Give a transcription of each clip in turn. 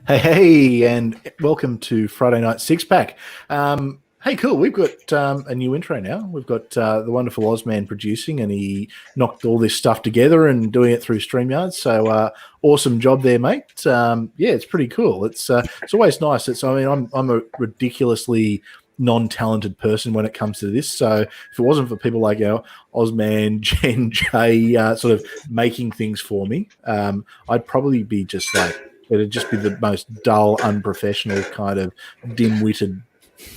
Hey, and welcome to Friday Night Six Pack. Hey, cool. We've got a new intro now. We've got the wonderful Ausman producing, and he knocked all this stuff together and doing it through StreamYard. So awesome job there, mate. Yeah, it's pretty cool. It's always nice. I'm a ridiculously non-talented person when it comes to this. So if it wasn't for people like Ausman, Jen, Jay, sort of making things for me, I'd probably be just like. It'd just be the most dull, unprofessional kind of dim-witted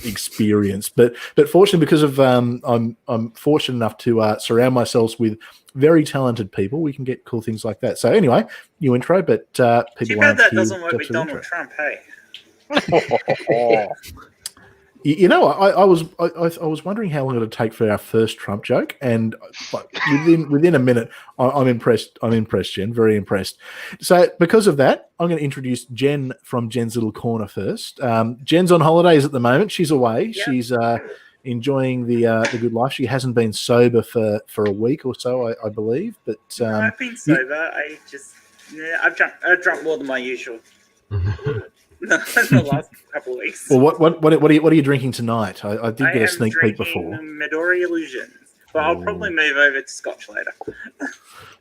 experience. But fortunately, because of I'm fortunate enough to surround myself with very talented people, we can get cool things like that. So anyway, new intro, but people. Too bad that doesn't work with Donald Trump, hey. You know, I was wondering how long it would take for our first Trump joke, and within a minute, I'm impressed. I'm impressed, Jen. Very impressed. So, because of that, I'm going to introduce Jen from Jens Lil Corner first. Jen's on holidays at the moment. She's away. Yep. She's enjoying the good life. She hasn't been sober for a week or so, I believe. But I've been sober. I've drunk more than my usual. In the last couple of weeks. Well, what are you drinking tonight? I did get a sneak peek before. Midori Illusions, but I'll probably move over to Scotch later.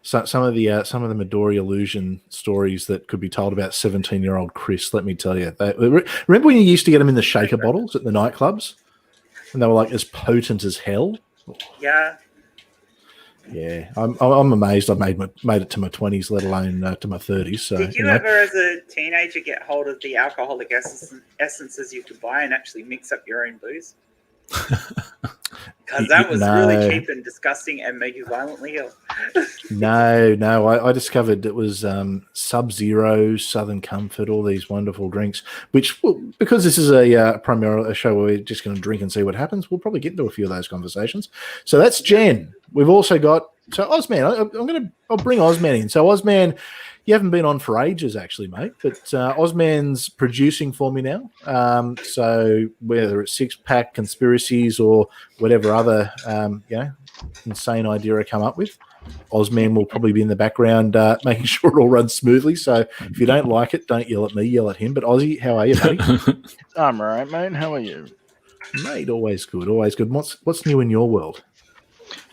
So some of the Midori Illusion stories that could be told about 17-year-old Chris. Let me tell you, remember when you used to get them in the shaker bottles at the nightclubs, and they were like as potent as hell. Yeah. Yeah, I'm amazed I made it to my 20s, let alone to my 30s. So, did you ever, as a teenager, get hold of the alcoholic essences you could buy and actually mix up your own booze? Because that was really cheap and disgusting and made you violently ill. No, I discovered it was Sub-Zero, Southern Comfort, all these wonderful drinks, which, because this is primarily a show where we're just going to drink and see what happens, we'll probably get into a few of those conversations. So that's Jen. We've also got, Ausman, I'll bring Ausman in. So Ausman, you haven't been on for ages, actually, mate, but Ausman's producing for me now. So whether it's Six Pack, Conspiracies, or whatever other, insane idea I come up with, Ausman will probably be in the background making sure it all runs smoothly. So if you don't like it, don't yell at me, yell at him. But Aussie, how are you, buddy? I'm all right, mate. How are you? Mate, always good, always good. What's new in your world?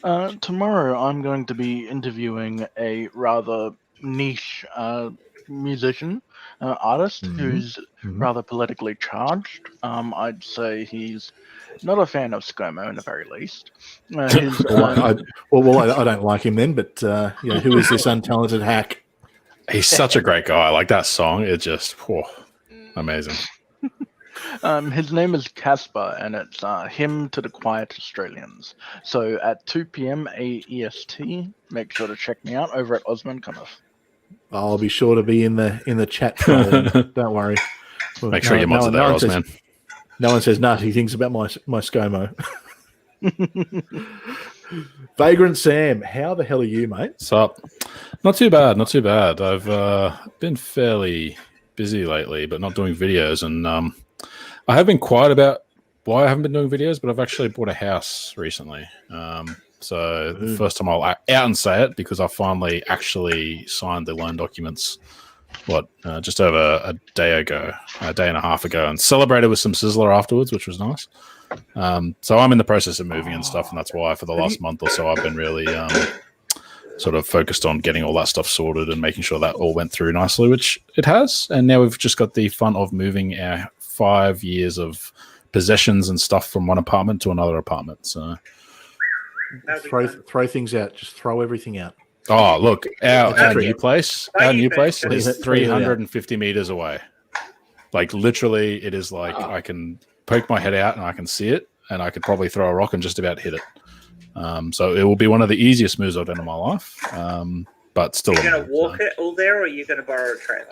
Tomorrow I'm going to be interviewing a rather niche musician, artist who's rather politically charged. I'd say he's not a fan of ScoMo in the very least. I don't like him then, but who is this untalented hack? He's such a great guy. Like that song, it just amazing. His name is Casper, and it's Hymn to the Quiet Australians. So at 2 p.m. AEST, make sure to check me out over at Ausman Cometh. I'll be sure to be in the chat. Don't worry. Make sure your mods are there, Ausman. No one says nothing. He thinks about my ScoMo. Vagrant Sam, how the hell are you, mate? What's up? Not too bad. I've been fairly busy lately, but not doing videos. And I have been quiet about why I haven't been doing videos, but I've actually bought a house recently. So the first time I'll out and say it, because I finally actually signed the loan documents, just over a day and a half ago, and celebrated with some Sizzler afterwards, which was nice. So I'm in the process of moving and stuff, and that's why for the last month or so I've been really sort of focused on getting all that stuff sorted and making sure that all went through nicely, which it has. And now we've just got the fun of moving our 5 years of possessions and stuff from one apartment to another apartment. So throw things out. Just throw everything out. Oh, look, our new place is 350 meters away. Like literally, it is like I can poke my head out and I can see it, and I could probably throw a rock and just about hit it. So it will be one of the easiest moves I've done in my life. But still, are you going to walk it all there, or are you going to borrow a trailer?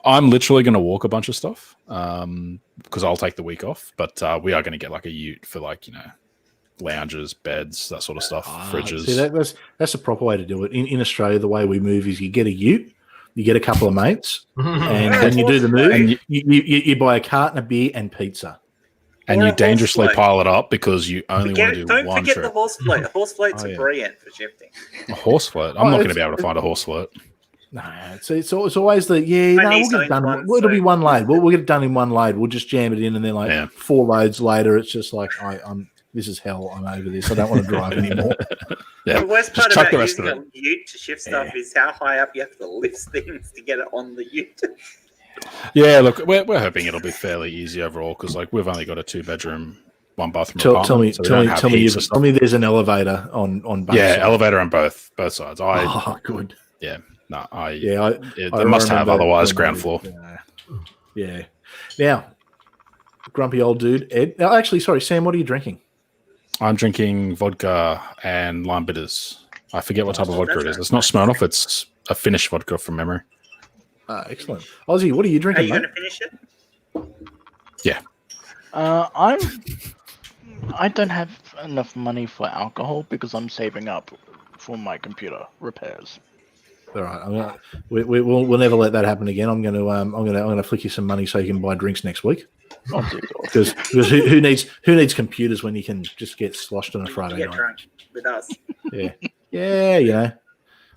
I'm literally going to walk a bunch of stuff because I'll take the week off. But we are going to get like a ute for lounges, beds, that sort of stuff, fridges. See, that's the proper way to do it. In Australia, the way we move is you get a ute, you get a couple of mates, and when you do the move, and you buy a carton of beer and pizza. And you dangerously pile it up because you only want to do one trip. Don't forget the horse float. Horse floats are brilliant for shifting. A horse float? I'm not going to be able to find a horse float. No, it's always the we'll get it done. It'll be one load. We'll get it done in one load. We'll just jam it in, and then 4 loads later, it's just like this is hell. I'm over this. I don't want to drive anymore. The worst part about using a ute to shift stuff is how high up you have to lift things to get it on the ute. Yeah, look, we're hoping it'll be fairly easy overall because we've only got a 2-bedroom, 1-bathroom apartment. Tell me there's an elevator on both sides. Elevator on both sides. Good. Yeah. No, they must have, otherwise ground floor. Yeah. Now, grumpy old dude, Ed. Now, actually, sorry, Sam, what are you drinking? I'm drinking vodka and lime bitters. I forget what type of vodka it is. It's not Smirnoff. It's a Finnish vodka from memory. Excellent. Ozzy, what are you drinking, Are you mate? going to finish it? Yeah. I don't have enough money for alcohol because I'm saving up for my computer repairs. All right, we'll never let that happen again. I'm gonna flick you some money so you can buy drinks next week. Because who needs computers when you can just get sloshed on a Friday Get night? drunk with us. Yeah, I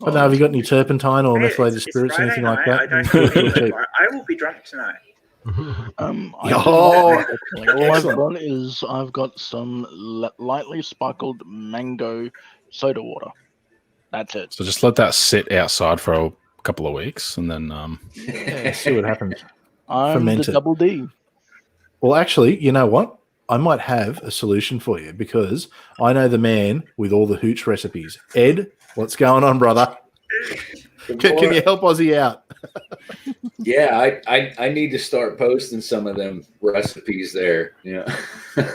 don't know. Have you got any turpentine or methylated spirits, Friday anything night. like that? I will be drunk tonight. All I've got is I've got some lightly sparkled mango soda water. That's it. So just let that sit outside for a couple of weeks, and then see what happens. I'm Ferment the it. double D. Well, actually, you know what? I might have a solution for you because I know the man with all the hooch recipes. Ed, what's going on, brother? Can you help Ozzy out? Yeah, I need to start posting some of them recipes there. Yeah.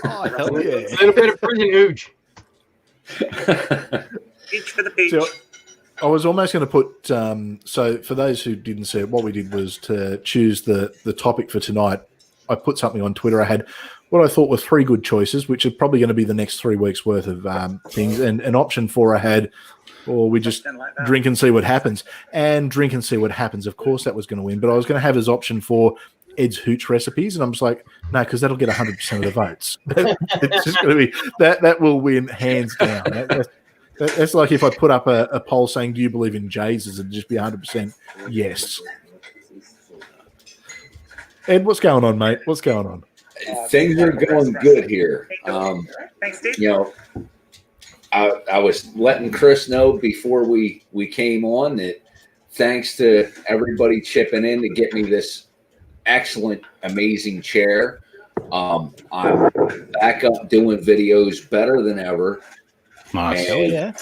Oh, hell yeah. A little bit of prison hooch. Peach for the peach. So I was almost going to put, so for those who didn't see it, what we did was to choose the topic for tonight. I put something on Twitter. I had what I thought were 3 good choices, which are probably going to be the next 3 weeks worth of things. And an option 4 I had, or we just drink and see what happens. And drink and see what happens. Of course, that was going to win. But I was going to have as option 4 Ed's hooch recipes. And I'm just like, no, because that'll get 100% of the votes. It's just going to be, that will win hands down. That's like if I put up a poll saying, do you believe in Jesus? It'd just be 100% yes. Ed, what's going on, mate? What's going on? Things are going good here. Thanks, Steve. You know, I was letting Chris know before we came on that thanks to everybody chipping in to get me this excellent, amazing chair. I'm back up doing videos better than ever. Nice. And,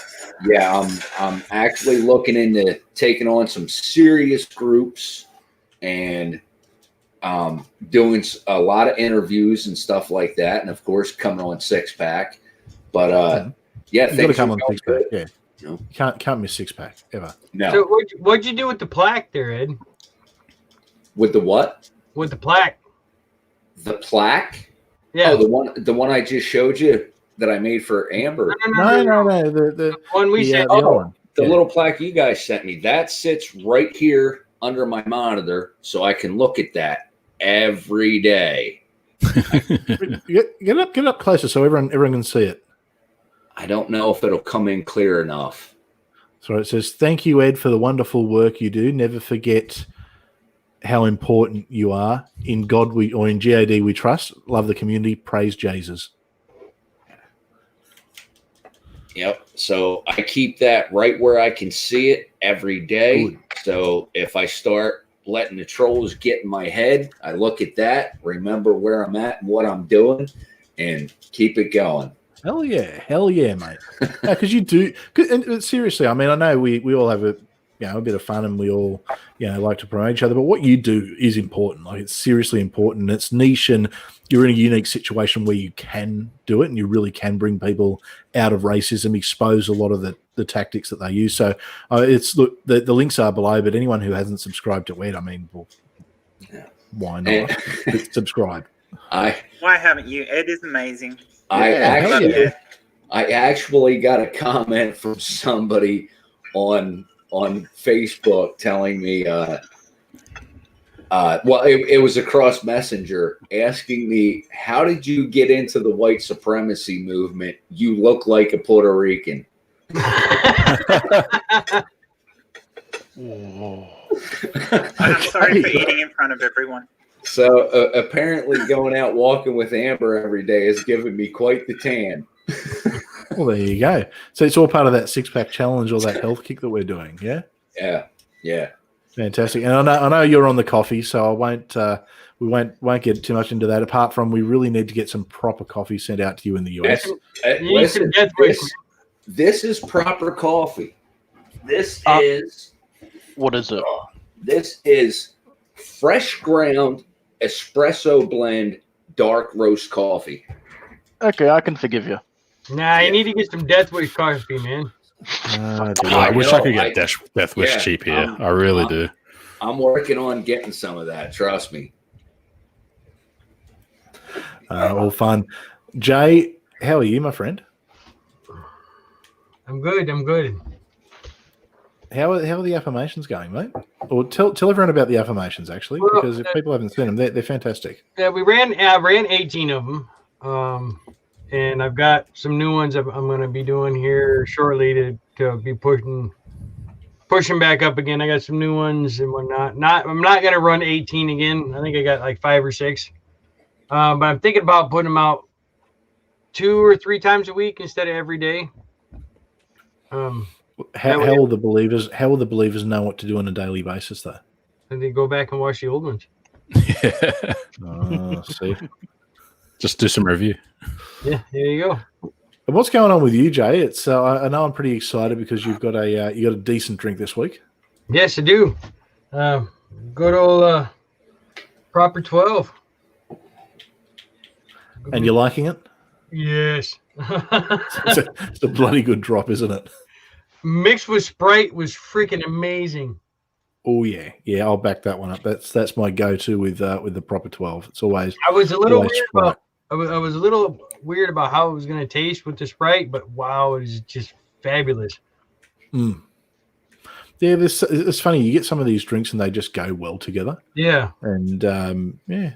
I'm actually looking into taking on some serious groups and doing a lot of interviews and stuff like that, and of course coming on Six Pack. But you got to come on Six Pack. Good. Yeah, can't miss Six Pack ever. No. So what'd you do with the plaque there, Ed? With the what? With the plaque? The plaque? Yeah. Oh, the one I just showed you that I made for Amber. No. The one we sent. the other one. The little plaque you guys sent me, that sits right here under my monitor, so I can look at that every day. Get up closer so everyone can see it. I don't know if it'll come in clear enough. So it says, "Thank you, Ed, for the wonderful work you do. Never forget how important you are. In God in GAD we trust. Love the community. Praise Jesus." Yep. So I keep that right where I can see it every day. Good. So if I start letting the trolls get in my head, I look at that, remember where I'm at and what I'm doing, and keep it going. Hell yeah, mate. Because you do. And seriously, I mean, I know we all have a bit of fun and we all like to promote each other, but what you do is important. Like, it's seriously important. It's niche, and you're in a unique situation where you can do it, and you really can bring people out of racism, expose a lot of the tactics that they use. So the links are below, but anyone who hasn't subscribed to Ed, I mean, well, why not? Subscribe. Why haven't you? Ed is amazing. I actually got a comment from somebody on Facebook telling me, it was across Messenger, asking me, how did you get into the white supremacy movement? You look like a Puerto Rican. I'm sorry for eating in front of everyone. So apparently going out walking with Amber every day is giving me quite the tan. Well, there you go. So it's all part of that 6-pack challenge or that health kick that we're doing, yeah? Yeah. Fantastic. And I know you're on the coffee, so I won't we won't get too much into that. Apart from we really need to get some proper coffee sent out to you in the US. Listen, this is proper coffee. This is what is it? This is fresh ground espresso blend dark roast coffee. Okay, I can forgive you. Nah, you need to get some Death Wish coffee, man. I wish I could get Death Wish cheap here. I really do. I'm working on getting some of that. Trust me. All fun. Jay, how are you, my friend? I'm good. How are the affirmations going, mate? Or tell everyone about the affirmations, actually, because if people haven't seen them, they're fantastic. Yeah, I ran 18 of them, and I've got some new ones I'm going to be doing here shortly to be pushing back up again. I got some new ones and whatnot. I'm not going to run 18 again. I think I got like 5 or 6, but I'm thinking about putting them out 2 or 3 times a week instead of every day. How will the believers know what to do on a daily basis, though? And they go back and watch the old ones. Yeah. See, just do some review. Yeah, there you go. And what's going on with you, Jay? It's I know I'm pretty excited because you've got a decent drink this week. Yes, I do. Good old Proper 12. And you're liking it? Yes. It's a bloody good drop, isn't it? Mixed with Sprite was freaking amazing. Oh yeah, I'll back that one up. That's my go-to with the Proper 12. It's always. I was a little weird Sprite. about. I was a little weird about how it was going to taste with the Sprite, but wow, it was just fabulous. Mm. Yeah, it's funny. You get some of these drinks and they just go well together. Yeah, and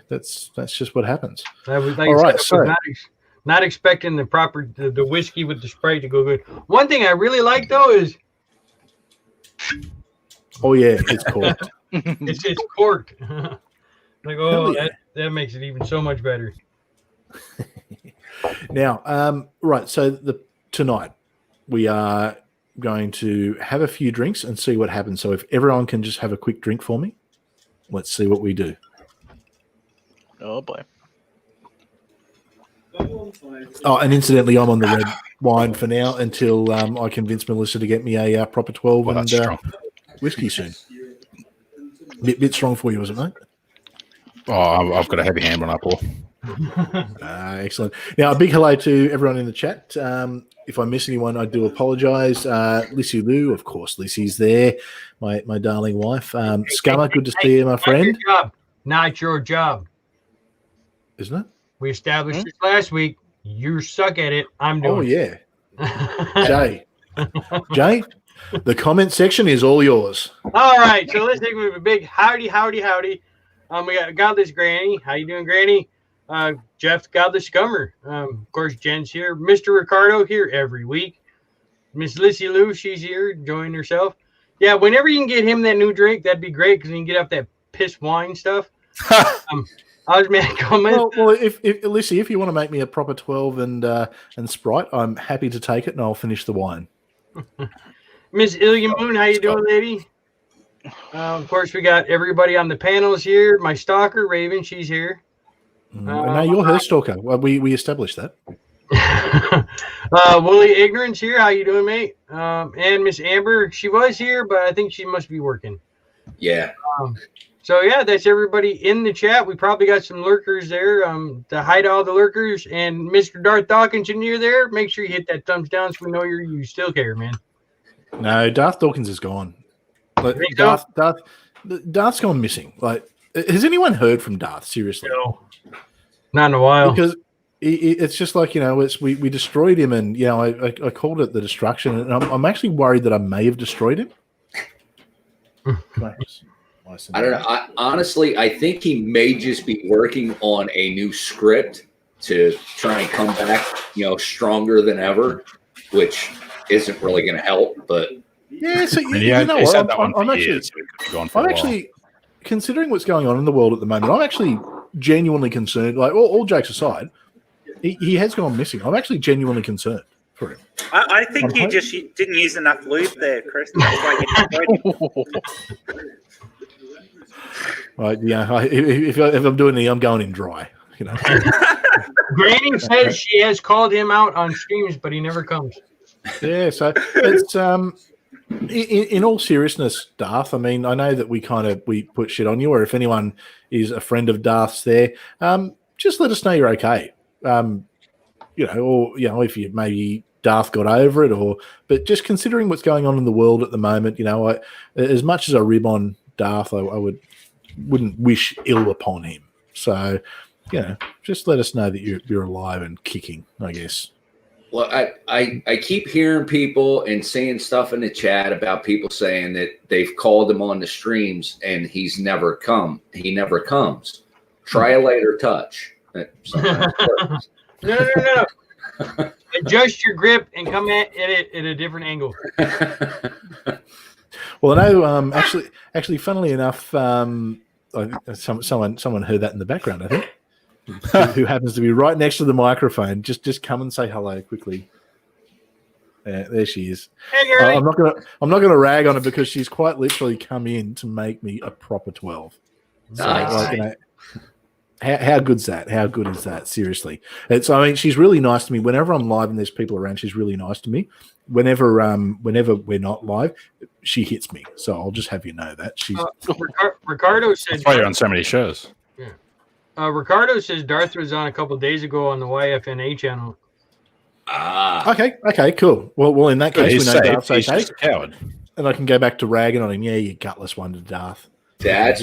that's just what happens. I was like, all right, not expecting the whiskey with the Sprite to go good. One thing I really like though is, oh yeah, it's corked. it's corked. Like, oh, that makes it even so much better. Now, right. So tonight we are going to have a few drinks and see what happens. So if everyone can just have a quick drink for me, let's see what we do. Oh boy. Oh, and incidentally, I'm on the red wine for now until I convince Melissa to get me a Proper 12 and whiskey soon. Bit strong for you, isn't it, mate? Oh, I've got a heavy hand when I pour. Excellent. Now, a big hello to everyone in the chat. If I miss anyone, I do apologise. Lissy Lou, of course, Lissy's there, my darling wife. Scummer, good to see you, my friend. Not your job. Isn't it? We established this last week. You suck at it. I'm doing it. Jay, the comment section is all yours. All right, so let's take a big howdy. We got Godless Granny. How you doing, Granny? Jeff, Godless Scummer. Of course, Jen's here. Mr. Ricardo here every week. Miss Lissy Lou, she's here, enjoying herself. Yeah, whenever you can get him that new drink, that'd be great because he can get off that piss wine stuff. Ausman Cometh. Well, if Lissy, if you want to make me a Proper 12 and Sprite, I'm happy to take it, and I'll finish the wine. Miss Ilya Moon, how you doing, lady? Of course, we got everybody on the panels here. My stalker, Raven, she's here. No, you're her stalker. Well, we established that. Wooly Ignorance here. How you doing, mate? And Miss Amber, she was here, but I think she must be working. Yeah. So yeah, that's everybody in the chat. We probably got some lurkers there. To hide all the lurkers, and Mr. Darth Dawkins, when you're there, make sure you hit that thumbs down so we know you still care, man. No, Darth Dawkins is gone. Darth's gone missing. Like, has anyone heard from Darth? Seriously, no, not in a while. Because it's just like, we destroyed him, and I called it the destruction, and I'm actually worried that I may have destroyed him. I don't know. Honestly, I think he may just be working on a new script to try and come back, stronger than ever, which isn't really going to help. But Yeah, so And you know he what? said that one I'm for actually, years, so he could be gone for a I'm while. actually considering what's going on in the world at the moment. I'm actually genuinely concerned. Like all jokes aside, he has gone missing. I'm actually genuinely concerned for him. I think you didn't use enough lube there, Chris. That's why you destroyed him. Right? Yeah. If I'm doing I'm going in dry. You know. Granny says she has called him out on streams, but he never comes. Yeah. So it's in all seriousness, Darth. I mean, I know that we put shit on you, or if anyone is a friend of Darth's, there, just let us know you're okay. Or if you maybe Darth got over it, but just considering what's going on in the world at the moment, as much as I rib on Darth, I wouldn't wish ill upon him. So, just let us know that you're alive and kicking, I guess. Well, I keep hearing people and seeing stuff in the chat about people saying that they've called him on the streams and he's never come. He never comes. Try a lighter touch. No. Adjust your grip and come at it at a different angle. Well, I know. Actually, funnily enough, someone heard that in the background. I think. Who happens to be right next to the microphone? Just come and say hello quickly. There she is. Hey, Gary. I'm not gonna rag on her because she's quite literally come in to make me a proper 12. So, Nice. how good's that? How good is that? Seriously, she's really nice to me. Whenever I'm live and there's people around, she's really nice to me. Whenever we're not live, she hits me. So I'll just have you know that she's. Ricardo said. That's why you're on so many shows. Ricardo says Darth was on a couple days ago on the YFNA channel. Okay, cool. Well, in that case, we know Darth's He's okay, just a coward. and I can go back to ragging on him. Yeah, you gutless one to Darth. I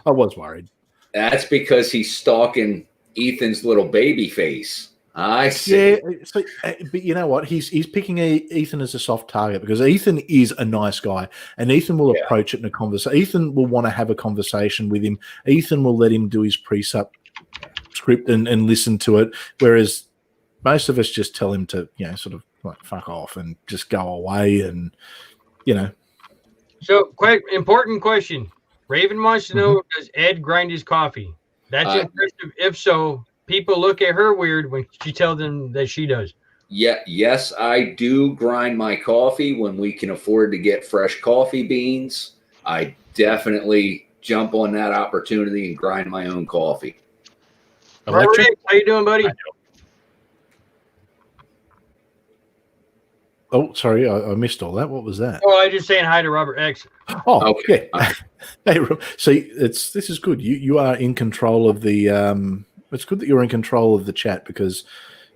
was worried. That's because he's stalking Ethan's little baby face. I see. Yeah, but you know what? He's picking Ethan as a soft target because Ethan is a nice guy, and Ethan will approach it in a conversation. Ethan will want to have a conversation with him. Ethan will let him do his precept script and listen to it, whereas most of us just tell him to, sort of like fuck off and just go away, and So, quite important question. Raven wants to know: does Ed grind his coffee? That's impressive. If so, people look at her weird when she tells them that she does. Yeah, yes, I do grind my coffee when we can afford to get fresh coffee beans. I definitely jump on that opportunity and grind my own coffee. Electric? Rick, how you doing, buddy? Oh, sorry, I missed all that. What was that? Oh, I was just saying hi to Robert X. Oh, okay. Yeah. Hey, see, this is good. You are in control of the. It's good that you're in control of the chat because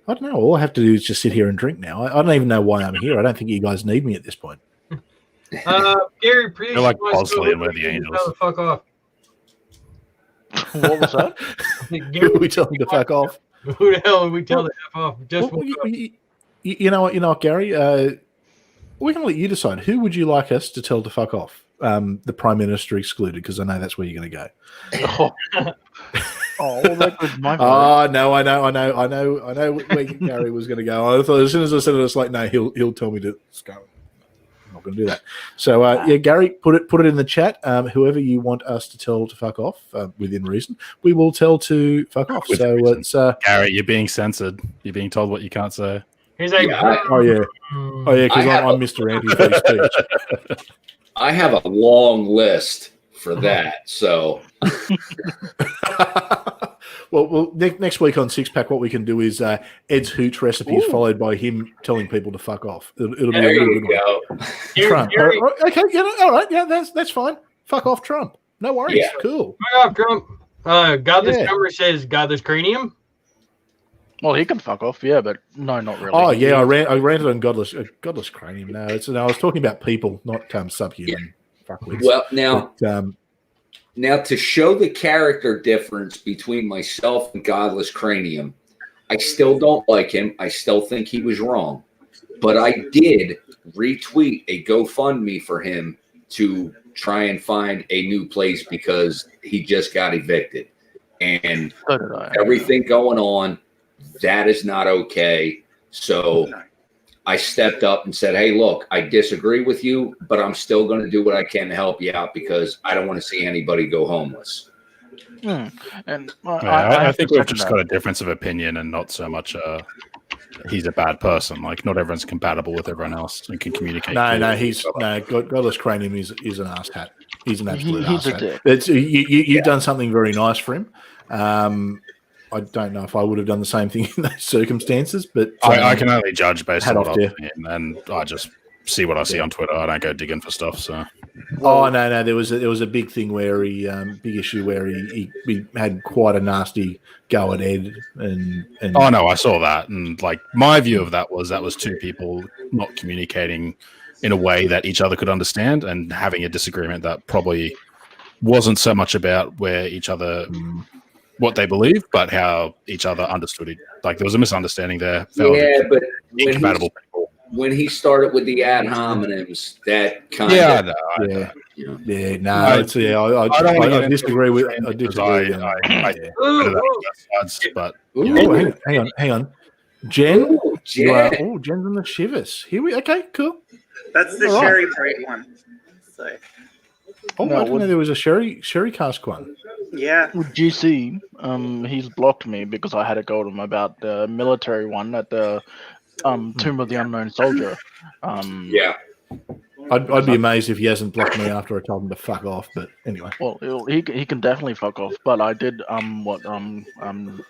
I don't know. All I have to do is just sit here and drink now. I don't even know why I'm here. I don't think you guys need me at this point. Gary, please. You're like Bosley and we're the Angels. The fuck off. What was that? Who are we telling to fuck off? Who the hell are we tell to F off? You know what, Gary? We're going to let you decide. Who would you like us to tell to fuck off? The Prime Minister excluded, because I know that's where you're going to go. Well, that was my vote. Oh no, I know where Gary was going to go. I thought as soon as I said it, it's like, no, he'll tell me to go. I'm not going to do that. So yeah, Gary, put it in the chat. Whoever you want us to tell to fuck off, within reason, we will tell to fuck off. So it's Gary, you're being censored. You're being told what you can't say. He's like, oh yeah, because I'm Mr. Anti-Free Speech. I have a long list for that. So, well, next week on Six Pack, what we can do is Ed's hooch recipes followed by him telling people to fuck off. It'll be a really good one. Trump. Okay, all right, yeah, that's fine. Fuck off, Trump. No worries. Yeah. Cool. Fuck off, Trump. Godless number says Godless Cranium. Well, he can fuck off, yeah, but no, not really. Oh yeah, I ranted on Godless Cranium. No, I was talking about people, not subhuman fuckwits. Well, now to show the character difference between myself and Godless Cranium, I still don't like him. I still think he was wrong, but I did retweet a GoFundMe for him to try and find a new place because he just got evicted, and everything going on. That is not okay. So I stepped up and said, hey, look, I disagree with you, but I'm still going to do what I can to help you out because I don't want to see anybody go homeless. And I think we've just got a difference of opinion and not so much he's a bad person. Like, not everyone's compatible with everyone else and can communicate. Godless Cranium is an ass hat. He's an absolute he's ass a hat. dick. You've done something very nice for him. I don't know if I would have done the same thing in those circumstances, but I can only judge based on what I've there. seen, and I just see what I see on Twitter. I don't go digging for stuff. So, no, there was a big thing where big issue where he had quite a nasty go at Ed, and oh no, I saw that, and like my view of that was two people not communicating in a way that each other could understand, and having a disagreement that probably wasn't so much about where each other. What they believe, but how each other understood it. Like there was a misunderstanding there. Yeah, but incompatible people. When he started with the ad hominems, that kind of I disagree with. I disagree. But hang on, Jen. Jen. Jen's on the shivers. Okay, cool. That's the sherry breed one. So. I didn't know there was a sherry cask one. Yeah. With GC, he's blocked me because I had a go at him about the military one at the Tomb of the Unknown Soldier. Yeah. I'd be amazed if he hasn't blocked me after I told him to fuck off. But anyway. Well, he can definitely fuck off. But I did what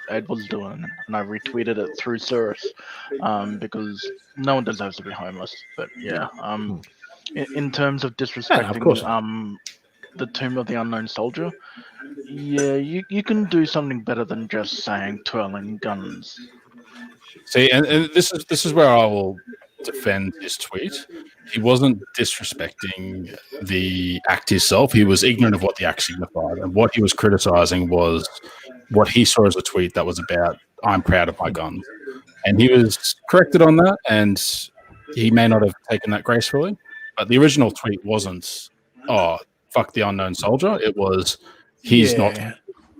Ed was doing, and I retweeted it through Cirrus because no one deserves to be homeless. But yeah, in terms of disrespecting the Tomb of the Unknown Soldier, yeah, you can do something better than just saying twirling guns. See, and this is where I will defend his tweet. He wasn't disrespecting the act itself. He was ignorant of what the act signified, and what he was criticizing was what he saw as a tweet that was about "I'm proud of my guns," and he was corrected on that, and he may not have taken that gracefully. But the original tweet wasn't, "Oh, fuck the unknown soldier." It was, he's not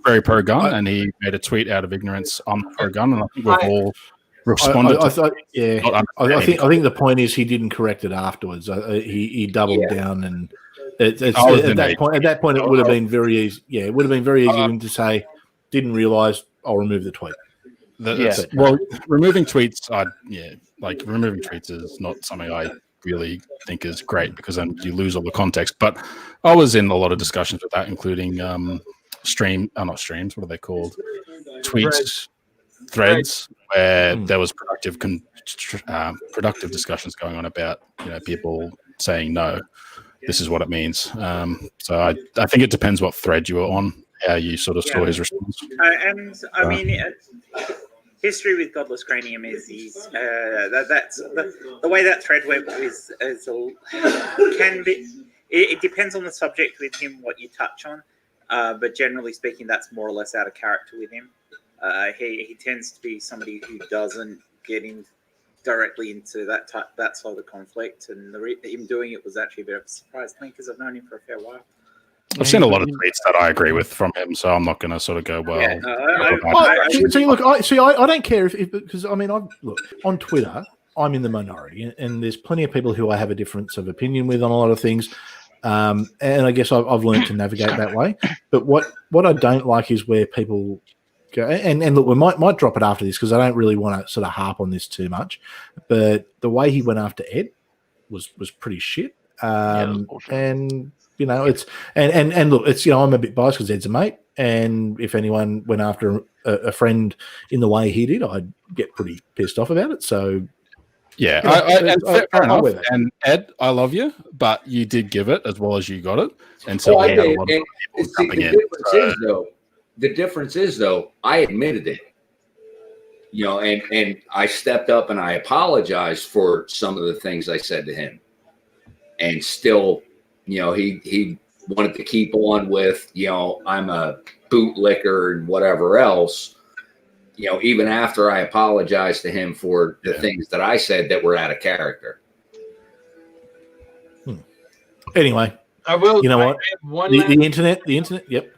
very pro-gun, and he made a tweet out of ignorance on pro-gun, and I think we've all responded. I think the point is he didn't correct it afterwards. He doubled down, and at that point it would have been very easy. Yeah, it would have been very easy for him to say, "Didn't realize. I'll remove the tweet." Well, removing tweets, removing tweets is not something I really think is great because then you lose all the context. But I was in a lot of discussions with that, including not streams. What are they called? Tweets, threads, where there was productive discussions going on about people saying no, this is what it means. So I think it depends what thread you were on, how you sort of saw his response. And I mean. History with Godless Cranium is that's the way that thread web can be. It depends on the subject with him, what you touch on, but generally speaking, that's more or less out of character with him. He tends to be somebody who doesn't get in directly into that sort of conflict, and him doing it was actually a bit of a surprise to me because I've known him for a fair while. I've seen a lot of tweets that I agree with from him, so I'm not going to sort of go, well. Yeah, I don't care if because I mean, look on Twitter, I'm in the minority, and there's plenty of people who I have a difference of opinion with on a lot of things, and I guess I've learned to navigate that way. But what I don't like is where people go, and look, we might drop it after this because I don't really want to sort of harp on this too much. But the way he went after Ed was pretty shit, and. It's and look, it's I'm a bit biased because Ed's a mate, and if anyone went after a friend in the way he did, I'd get pretty pissed off about it. So, fair enough. And Ed, I love you, but you did give it as well as you got it, and so I did. The difference is though, I admitted it. And I stepped up and I apologized for some of the things I said to him, and still. He wanted to keep on with, I'm a bootlicker and whatever else, even after I apologized to him for the things that I said that were out of character. Anyway, I will. What? The internet. Yep.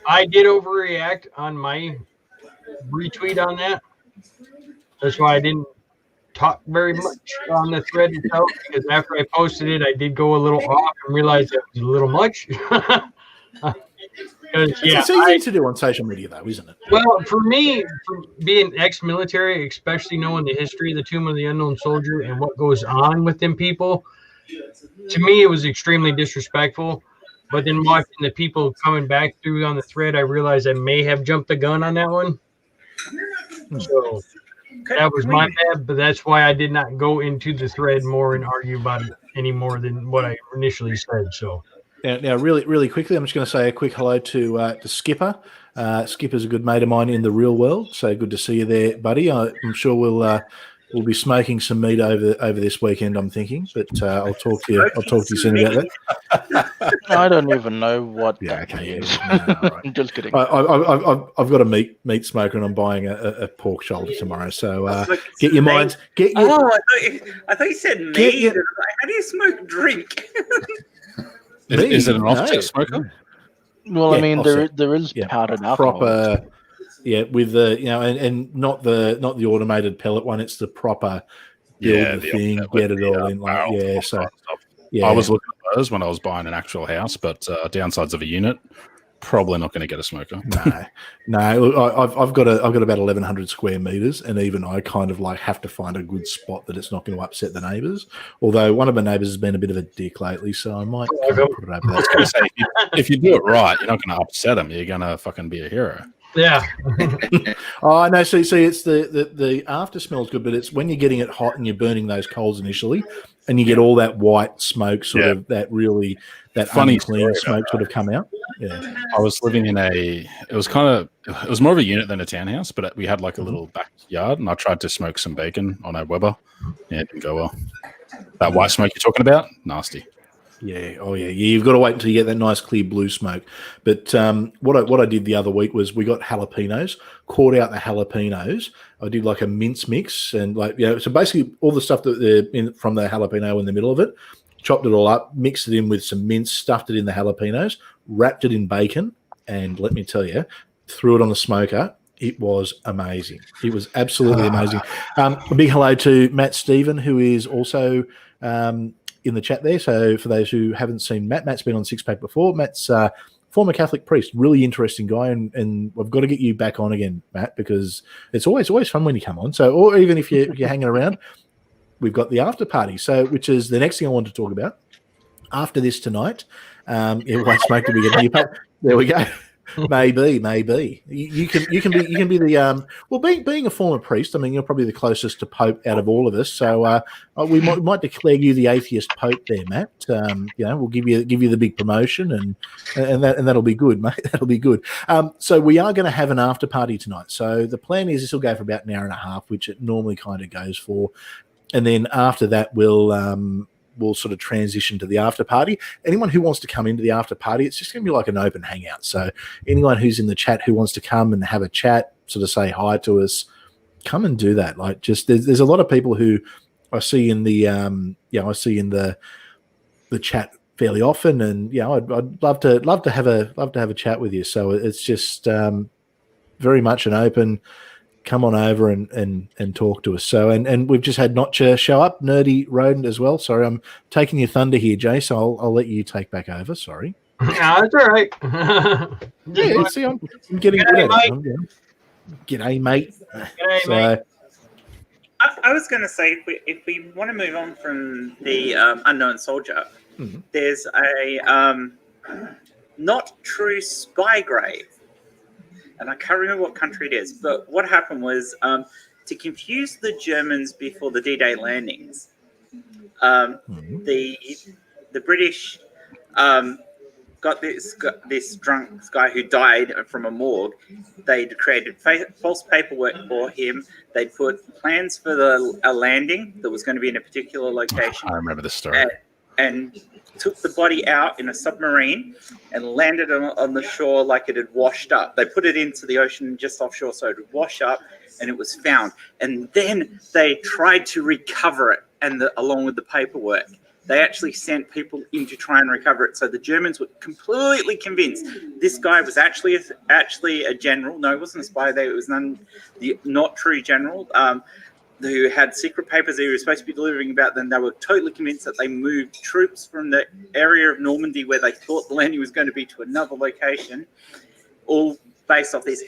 I did overreact on my retweet on that. That's why I didn't talk very much on the thread itself because after I posted it, I did go a little off and realized that was a little much. It's easy to do on social media, though, isn't it? Well, for me, for being ex-military, especially knowing the history of the Tomb of the Unknown Soldier and what goes on with them people, to me, it was extremely disrespectful. But then watching the people coming back through on the thread, I realized I may have jumped the gun on that one. So that was my bad, but that's why I did not go into the thread more and argue about it any more than what I initially said. So. Now, really quickly, I'm just going to say a quick hello to Skipper. Skipper's a good mate of mine in the real world, so good to see you there, buddy. I'm sure we'll be smoking some meat over this weekend, I'm thinking, but I'll talk to you soon about that. I don't even know what that okay, means. Yeah, no, right. I'm just kidding. I've got a meat smoker, and I'm buying a pork shoulder tomorrow. So get your minds. Get your. Oh, I thought you said meat. How do you smoke drink? Is it an offset smoker? Well, Yeah, I mean, offset. there is powdered alcohol. Proper, with the and not the automated pellet one. It's the proper build the thing, get it all in. Like, so I was looking at those when I was buying an actual house, but downsides of a unit, probably not going to get a smoker. No. Look, I've got about 1,100 square meters, and even I kind of like have to find a good spot that it's not going to upset the neighbours. Although one of my neighbours has been a bit of a dick lately, so I might put it over I was going to say, if you do it right, you're not going to upset them. You're going to fucking be a hero. Yeah. Oh no! See, it's the after smell's good, but it's when you're getting it hot and you're burning those coals initially, and you get all that white smoke, of that funny clean smoke sort of come out. Yeah, I was living in it was more of a unit than a townhouse, but we had like a little backyard, and I tried to smoke some bacon on a Weber. Yeah, it didn't go well. That white smoke you're talking about, nasty. Yeah. Oh, yeah. You've got to wait until you get that nice clear blue smoke. But what I did the other week was we got jalapenos, caught out the jalapenos. I did like a mince mix and so basically all the stuff that from the jalapeno in the middle of it, chopped it all up, mixed it in with some mince, stuffed it in the jalapenos, wrapped it in bacon, and let me tell you, threw it on the smoker. It was amazing. It was absolutely amazing. A big hello to Matt Stephen, who is also in the chat there. So for those who haven't seen Matt's been on Six Pack before. Matt's former Catholic priest, really interesting guy, and I've got to get you back on again, Matt, because it's always fun when you come on. So, or even if you're hanging around, we've got the after party. So, which is the next thing I want to talk about after this tonight. It won't smoke to begin. There we go. Maybe you can be the being a former priest. I mean, you're probably the closest to Pope out of all of us. So we might declare you the atheist Pope there, Matt. We'll give you the big promotion and that'll be good, mate. That'll be good. So we are going to have an after party tonight. So the plan is this will go for about an hour and a half, which it normally kind of goes for, and then after that we'll sort of transition to the after party. Anyone who wants to come into the after party, it's just going to be like an open hangout. So anyone who's in the chat who wants to come and have a chat, sort of say hi to us, come and do that. Like, just there's a lot of people who I see in the the chat fairly often, and I'd love to have a chat with you. So it's just very much an open. Come on over and talk to us. So and we've just had Notcher show up, Nerdy Rodent as well. Sorry, I'm taking your thunder here, Jay. So I'll let you take back over. Sorry. No, that's all right. Yeah, see, I'm getting good at it. G'day, mate. G'day, mate. I was going to say, if we want to move on from the unknown soldier, there's a not true spy grave. And I can't remember what country it is, but what happened was to confuse the Germans before the D-Day landings, the British got this drunk guy who died from a morgue. They'd created false paperwork for him. They'd put plans for a landing that was going to be in a particular location. I remember this story. And took the body out in a submarine and landed on the shore like it had washed up. They put it into the ocean just offshore so it would wash up, and it was found. And then they tried to recover it, and along with the paperwork. They actually sent people in to try and recover it. So the Germans were completely convinced this guy was actually a general. No, it wasn't a spy. It was not true general. who had secret papers he was supposed to be delivering about them. They were totally convinced that they moved troops from the area of Normandy where they thought the landing was going to be to another location, all based off this.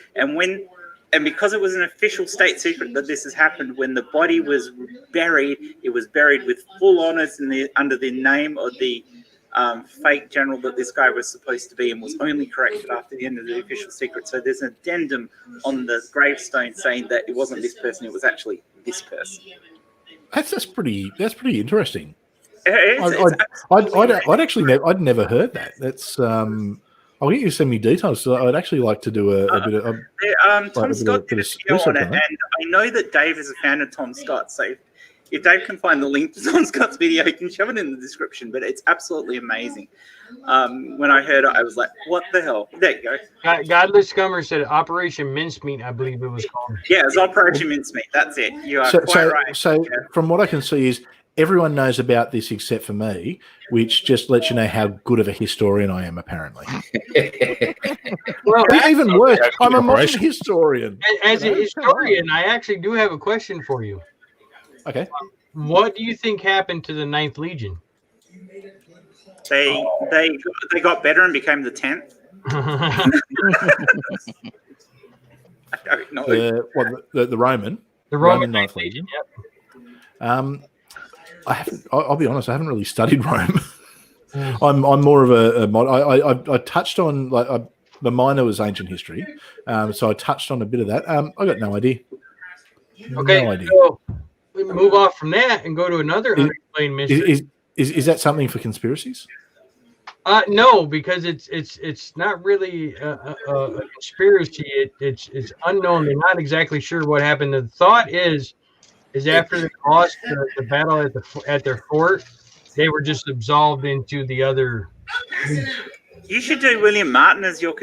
And because it was an official state secret that this has happened, when the body was buried, it was buried with full honours under the name of the fake general that this guy was supposed to be, and was only corrected after the end of the official secret. So there's an addendum on the gravestone saying that it wasn't this person, it was actually this person. That's pretty interesting. I'd I'd never heard that. That's I'll get you to send me details. So I'd actually like to do a bit of. Tom Scott did a video on it, and I know that Dave is a fan of Tom Scott. So if Dave can find the link to Tom Scott's video, he can shove it in the description. But it's absolutely amazing. When I heard it, I was like, "What the hell?" There you go. Godless Scummer said Operation Mincemeat, I believe it was called. Yeah, it's Operation Mincemeat. That's it. You are quite right. So from what I can see is everyone knows about this except for me, which just lets you know how good of a historian I am, apparently. Well, even worse, I'm a modern historian. As a historian, I actually do have a question for you. Okay. What do you think happened to the 9th Legion? They got better and became the 10th. I don't know. The Roman. The Roman 9th Legion. Yep. I'll be honest. I haven't really studied Rome. I'm more of a mod. I touched on the minor was ancient history, so I touched on a bit of that. I got no idea. Okay, no idea. So we move off from that and go to another unexplained mystery. Is that something for conspiracies? No, because it's not really a conspiracy. It's unknown. They're not exactly sure what happened. The thought is after they lost the battle at their fort, they were just absolved into the other. You should do William Martin as your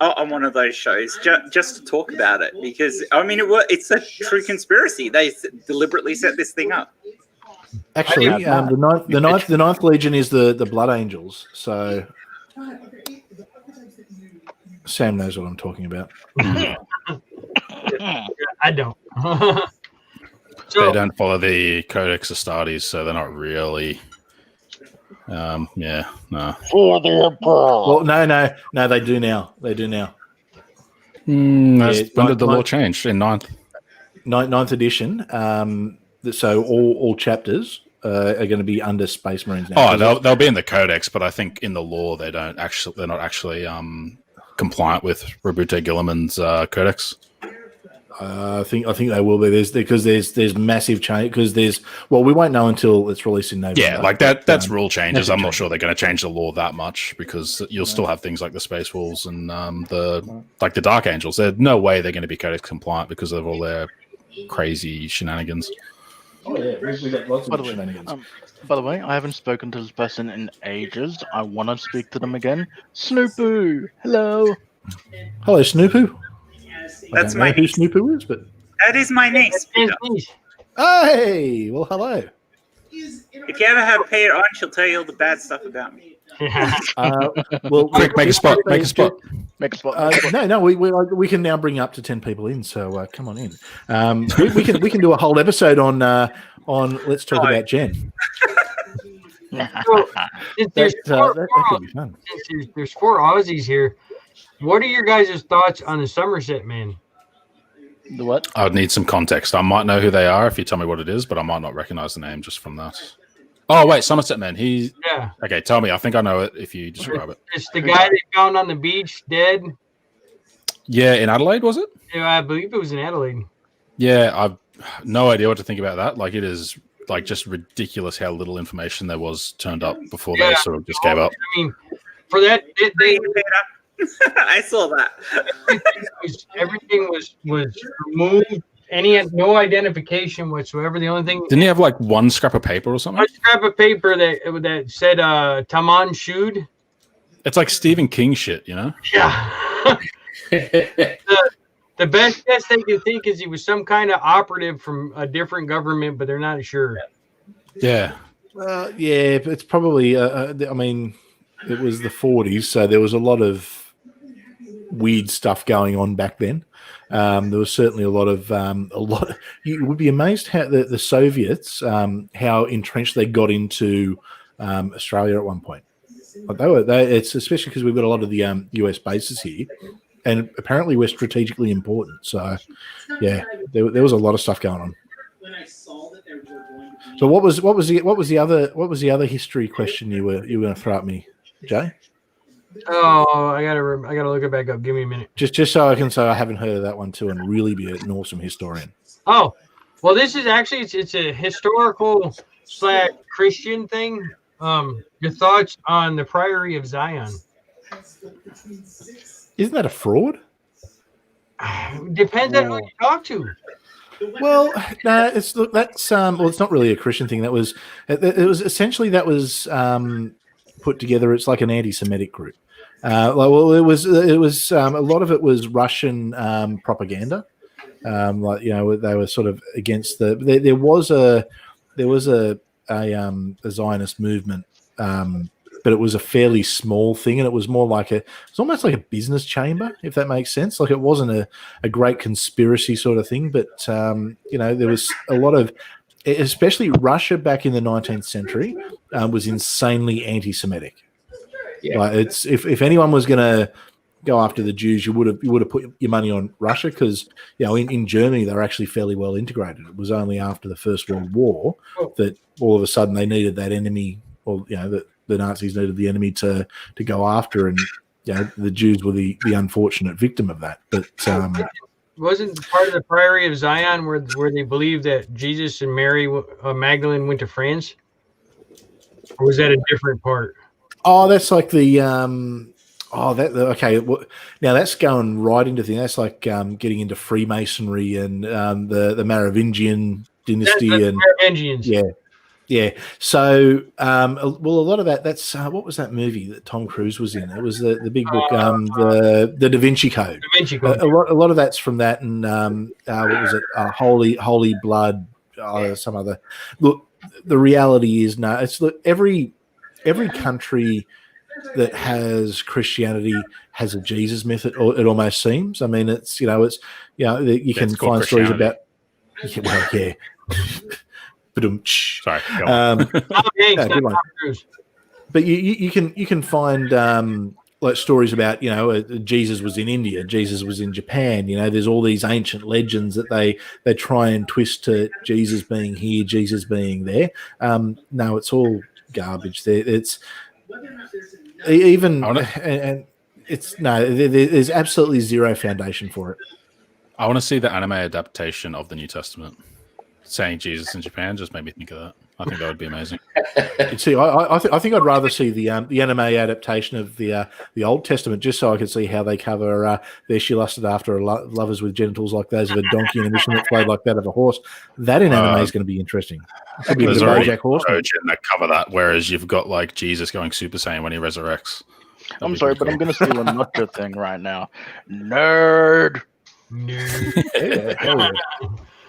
on one of those shows just to talk about it, because I mean it's a true conspiracy. They deliberately set this thing up. Actually, the ninth Legion is the Blood Angels. So Sam knows what I'm talking about. I don't. So, they don't follow the Codex Astartes, so they're not really. No. Well, no, they do now. They do now. When did the law change? In 9th edition. So all chapters are going to be under Space Marines now. Oh, they'll be in the Codex, but I think in the law they're not actually compliant with Rabute Gilliman's Codex. I think they will be. There's massive change because we won't know until it's released in November. Yeah, like that's rule changes. I'm not sure they're going to change the law that much because you'll still have things like the Space Wolves and the Dark Angels. There's no way they're going to be Codex compliant because of all their crazy shenanigans. Oh yeah, we got lots of shenanigans. By the way, I haven't spoken to this person in ages. I want to speak to them again. Snoopoo, hello. Hello, Snoopoo. That's my niece. Who Snoopoo is, but that is my niece. Hey, well, hello. If you ever have Peter on, she'll tell you all the bad stuff about me. Well, quick, make a spot. No, we can now bring up to 10 people in. So come on in. We can do a whole episode on let's talk about Jen. So, there's 4 Aussies here. What are your guys' thoughts on the Somerset man? The what? I would need some context. I might know who they are if you tell me what it is, but I might not recognize the name just from that. Oh, wait, Somerset man. Yeah. Okay, tell me. I think I know it if you describe it. It's the guy they found on the beach dead. Yeah, in Adelaide, was it? Yeah, I believe it was in Adelaide. Yeah, I've no idea what to think about that. Like, it is just ridiculous how little information there was turned up before they sort of just gave up. I mean, for that, I saw that. Everything was removed, and he had no identification whatsoever. The only thing didn't he have like one scrap of paper or something? One scrap of paper that said Taman Shud. It's like Stephen King shit, you know? Yeah. The best guess they can think is he was some kind of operative from a different government, but they're not sure. Yeah. Yeah, it's probably. I mean, it was the 40s, so there was a lot of weird stuff going on back then. There was certainly a lot. You would be amazed how the Soviets, how entrenched they got into Australia at one point. But it's especially because we've got a lot of the US bases here, and apparently we're strategically important. So, yeah, there was a lot of stuff going on. So what was the other history question you were going to throw at me, Jay? Oh, I gotta look it back up. Give me a minute. Just so I can say I haven't heard of that one too, and really be an awesome historian. Oh, well, this is actually it's a historical / Christian thing. Your thoughts on the Priory of Zion? Isn't that a fraud? Depends on who you talk to. Well, no, it's not really a Christian thing. It was essentially put together. It's like an anti-Semitic group. It was a lot of it was Russian propaganda. They were sort of against there was a Zionist movement, but it was a fairly small thing, and it was more like it's almost like a business chamber, if that makes sense. Like it wasn't a great conspiracy sort of thing, but there was a lot of, especially Russia back in the 19th century, was insanely anti-Semitic. Yeah. Like it's if anyone was going to go after the Jews, you would have put your money on Russia, because in Germany they were actually fairly well integrated. It was only after the First World War that all of a sudden they needed that enemy, or that the Nazis needed the enemy to go after, and the Jews were the unfortunate victim of that. But wasn't part of the Priory of Zion where they believed that Jesus and Mary Magdalene went to France, or was that a different part? Oh, that's like the okay. Now that's going right into things. That's like getting into Freemasonry and the Merovingian dynasty and Merovingians. Yeah. So, a lot of that. That's what was that movie that Tom Cruise was in? It was the big book, the Da Vinci Code. Da Vinci Code. A lot of that's from that, and what was it? Holy Blood. Some other. Look, the reality is every country that has Christianity has a Jesus myth. It almost seems. I mean, you can find stories about. Well, yeah. Sorry. Good one. But you can find like stories about Jesus was in India, Jesus was in Japan. There's all these ancient legends that they try and twist to Jesus being here, Jesus being there. No, it's all garbage. There's absolutely zero foundation for it. I want to see the anime adaptation of the New Testament. Saying Jesus in Japan just made me think of that. I think that would be amazing. See, I think I'd rather see the anime adaptation of the Old Testament, just so I could see how they cover there she lusted after lovers with genitals like those of a donkey and a mission that flowed like that of a horse. That in anime is going to be interesting. There's already that cover that, whereas you've got like Jesus going Super Saiyan when he resurrects. I'm sorry, but I'm going to steal a Nutja thing right now. Nerd. Yeah.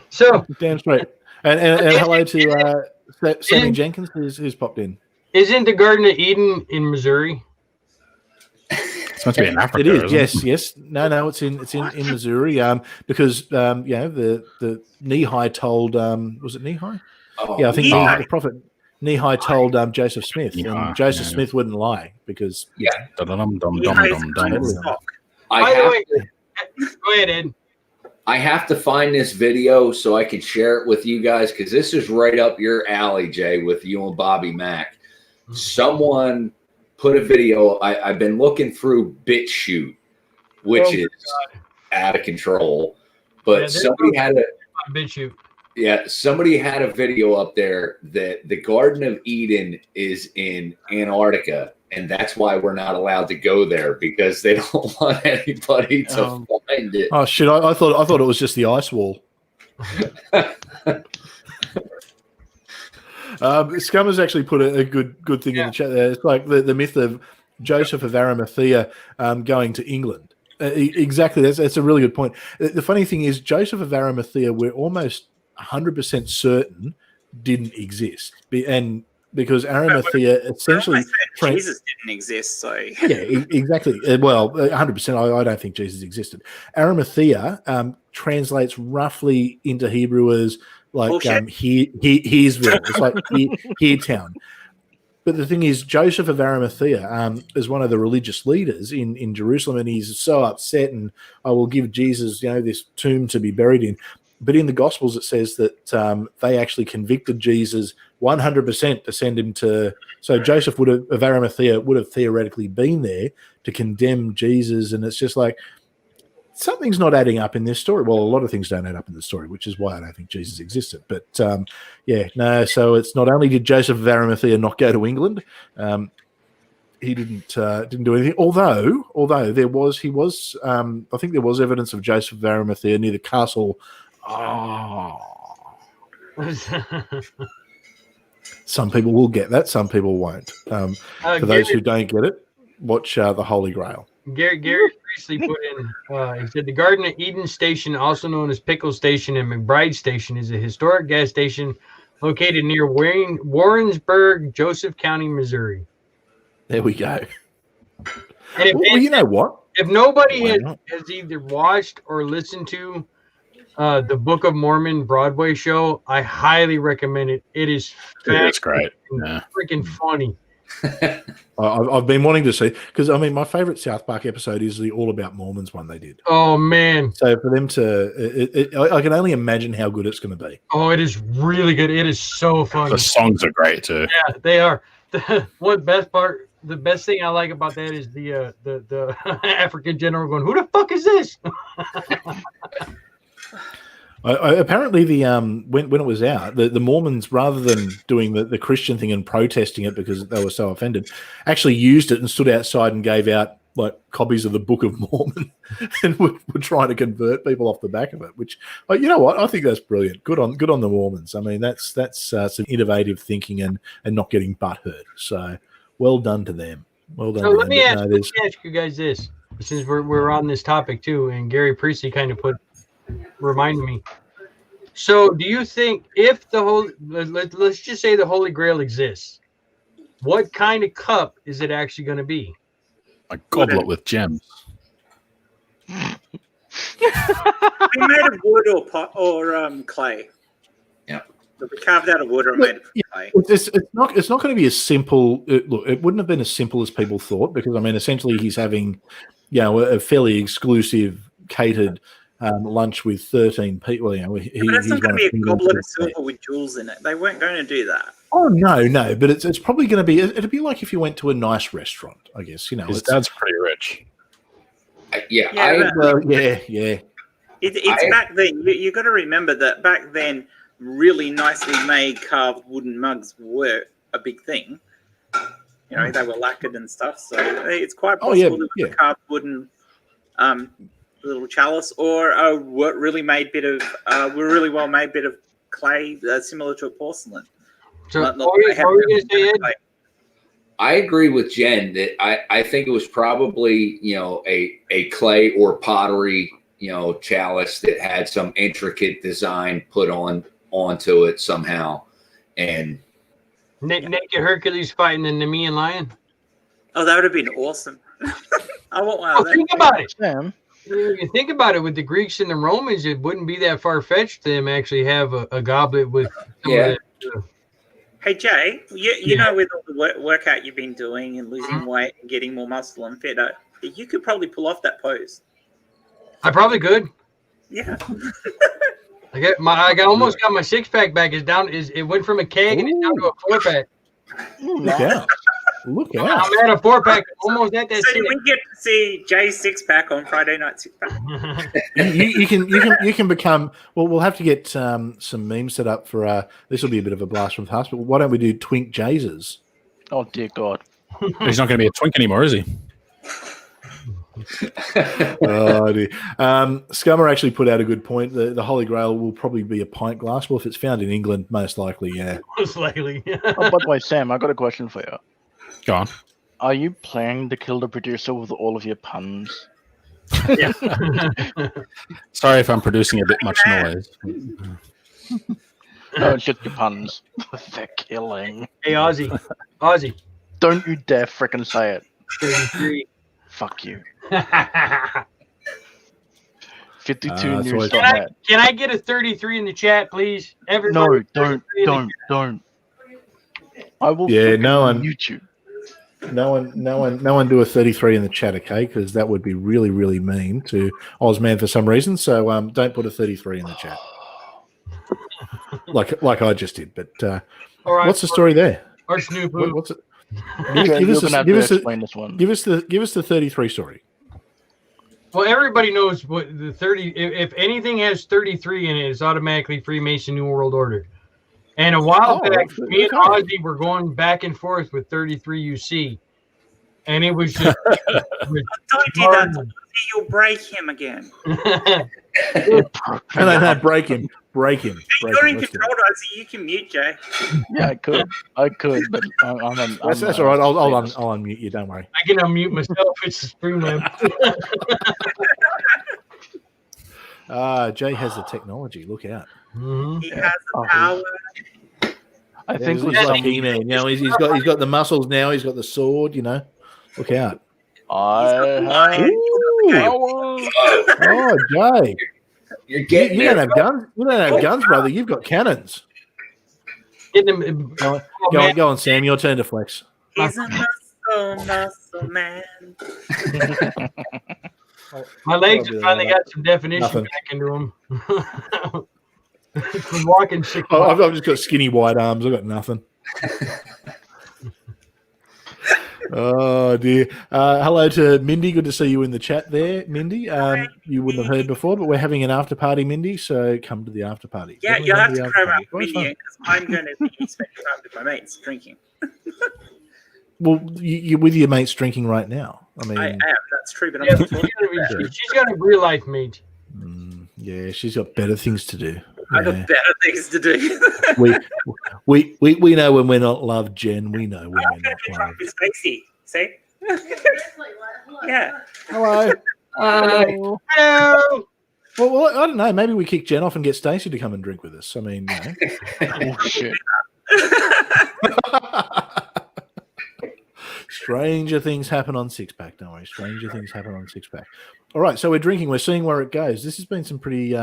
So damn straight. And hello to Sammy Jenkins who's popped in. Isn't the Garden of Eden in Missouri? It's meant to be in Africa. It is. Yes. No. It's in Missouri. Because the Nehi told was it Nehi? Oh, yeah, I think the prophet Nehi told Joseph Smith, and Joseph Smith wouldn't lie because Go ahead, Ed. I have to find this video so I can share it with you guys, because this is right up your alley, Jay, with you and Bobby Mack. Someone put a video. I've been looking through BitChute, which is out of control. But somebody had BitChute. Yeah, somebody had a video up there that the Garden of Eden is in Antarctica, and that's why we're not allowed to go there, because they don't want anybody to find it. Oh shit! I thought it was just the ice wall. Scum has actually put a good thing in the chat there. It's like the myth of Joseph of Arimathea going to England. Exactly, that's a really good point. The funny thing is, Joseph of Arimathea, we're almost 100% certain didn't exist, and because Arimathea essentially Jesus didn't exist, so exactly. Well, 100%. I don't think Jesus existed. Arimathea translates roughly into Hebrew as like Heresville. It's like here town. But the thing is, Joseph of Arimathea is one of the religious leaders in Jerusalem, and he's so upset, and I will give Jesus, this tomb to be buried in. But in the Gospels, it says that they actually convicted Jesus 100% to send him to. So Joseph of Arimathea would have theoretically been there to condemn Jesus, and it's just like something's not adding up in this story. Well, a lot of things don't add up in the story, which is why I don't think Jesus existed. But so it's not only did Joseph of Arimathea not go to England, he didn't do anything. Although I think there was evidence of Joseph of Arimathea near the castle. Some people will get that, some people won't. For those who don't get it, watch the Holy Grail. Gary Priestley put in, he said, the Garden of Eden Station, also known as Pickle Station and McBride Station, is a historic gas station located near Warrensburg, Joseph County, Missouri. There we go. And you know what? If nobody has either watched or listened to the Book of Mormon Broadway show, I highly recommend it. It is It's great. Freaking funny. I've been wanting to see, because my favorite South Park episode is the All About Mormons one they did. Oh man! So for them to, I can only imagine how good it's going to be. Oh, it is really good. It is so funny. The songs are great too. Yeah, they are. The best thing I like about that is the African general going, "Who the fuck is this?" Apparently, when it was out, the Mormons, rather than doing the Christian thing and protesting it because they were so offended, actually used it and stood outside and gave out like copies of the Book of Mormon and were trying to convert people off the back of it. Which, you know what, I think that's brilliant. Good on the Mormons. That's some innovative thinking and not getting butthurt. So well done to them. Well done. So let me ask you guys this, since we're on this topic too, and Gary Priestley kind of reminded me. So do you think if let's just say the Holy Grail exists, what kind of cup is it actually going to be? A goblet with gems. Be made of wood or clay. Yeah. It'll be carved out of wood or made of clay. It's not going to be as simple. Look, it wouldn't have been as simple as people thought, because essentially he's having, a fairly exclusive catered lunch with 13 people. But it's not going to be a goblet of silver with jewels in it. They weren't going to do that. Oh no! But it's probably going to be. It'd be like if you went to a nice restaurant, I guess. His dad's pretty rich. Yeah. It's back then. You got to remember that back then, really nicely made carved wooden mugs were a big thing. They were lacquered and stuff, so it's quite possible that it was a carved wooden little chalice, or a really well made bit of clay, similar to a porcelain. So, I agree with Jen that I think it was probably a clay or pottery chalice that had some intricate design put onto it somehow, and naked Hercules fighting the Nemean lion. Oh, that would have been awesome. I want one of that. Think about it, Sam. You think about it, with the Greeks and the Romans, it wouldn't be that far-fetched to them actually have a goblet with Hey, Jay, you know, with all the workout you've been doing and losing weight and getting more muscle and fitter, you could probably pull off that pose. I probably could. Yeah. I almost got my six-pack back. It went from a keg and it's down to a four-pack. Look out. I'm at a four-pack, almost at that. So we get to see Jay's six-pack on Friday night six-pack. you can become. Well, we'll have to get some memes set up for. This will be a bit of a blast from the past. But why don't we do Twink Jays? Oh dear God, he's not going to be a twink anymore, is he? Oh dear. Scummer actually put out a good point. The Holy Grail will probably be a pint glass. Well, if it's found in England, most likely, yeah. Most likely. Oh, by the way, Sam, I got a question for you. Go on. Are you planning to kill the producer with all of your puns? Yeah. Sorry if I'm producing a bit much noise. Oh, just your puns. They're killing. Hey, Aussie, Don't you dare frickin' say it. 33. Fuck you. Can 52 it's news. always- can I get a 33 in the chat, please? Everybody, No, don't. I will Yeah, frickin' no one- mute you. No one do a 33 in the chat, okay? Because that would be really, really mean to Ausman for some reason. So don't put a 33 in the chat, like I just did. But All right, what's the story there? Or Snoop. What's it? Okay, Give you're us gonna have give to us the explain this one. give us the 33 story. Well, everybody knows what the 30. If anything has 33 in it, it's automatically Freemason New World Order. And a while back, me and Ozzy were going back and forth with 33 UC, and it was just. Don't do that. You'll break him again. No, break him. You're in control, Ozzy. You can mute Jay. Yeah, I could, but I'm That's all right. I'll unmute you. Don't worry. I can unmute myself. It's Streamlab. Jay has the technology. Look out. Mm-hmm. He has the power. I think he's with like some, He-Man. You know, he's got the muscles now. He's got the sword. You know, look out. I have Oh, Jay. You're getting You don't have guns. You don't have guns, brother. You've got cannons. Go on, Sam. Your turn to flex. He's a muscle man. My legs have finally got some definition back into them. From walking 6 I've just got skinny white arms. I've got nothing. Oh dear. Hello to Mindy. Good to see you in the chat there, Mindy. You wouldn't have heard before, but we're having an after party, Mindy. So come to the after party. Yeah, Definitely you'll come have to the cram after up party. Minnie because I'm going to be spending time with my mates drinking. Well, you're with your mates drinking right now. I mean, I am. That's true, but Yeah, I'm she's got a real life mate. yeah, she's got better things to do. I've got better things to do. we know when we're not loved, Jen. We know when I'm we're going not to be drunk loved. with Stacey. See? Yeah. Hello. Hello. Well, I don't know. Maybe we kick Jen off and get Stacey to come and drink with us. I mean, oh shit. Stranger things happen on Six Pack. Don't worry. Stranger things happen on Six Pack. All right, so we're drinking. We're seeing where it goes. This has been some pretty.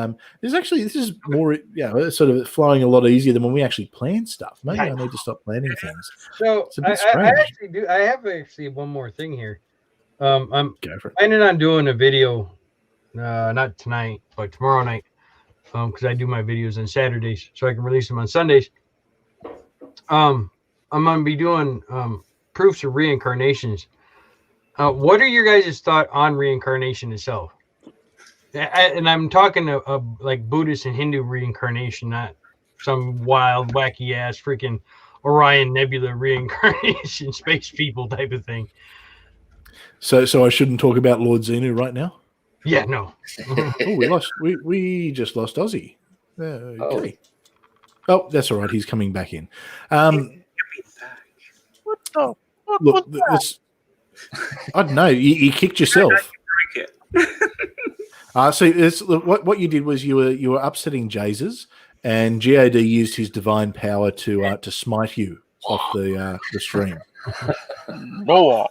This is more. Yeah, sort of flowing a lot easier than when we actually plan stuff. Maybe I need to stop planning things. So It's a bit I strange. actually do. I have actually one more thing here. I'm Go for it. planning on doing a video, not tonight, but tomorrow night, because I do my videos on Saturdays, so I can release them on Sundays. I'm gonna be doing proofs of reincarnations. What are your guys' thought on reincarnation itself? And I'm talking like Buddhist and Hindu reincarnation, not some wild, wacky ass freaking Orion Nebula reincarnation, space people type of thing. So I shouldn't talk about Lord Xenu right now. Yeah, no. Oh, we just lost Ozzy. Okay. Oh, that's all right. He's coming back in. What the? Look, I don't know. You kicked yourself. See, look, what you did was you were upsetting Jesus, and God used his divine power to smite you off the stream. Roar.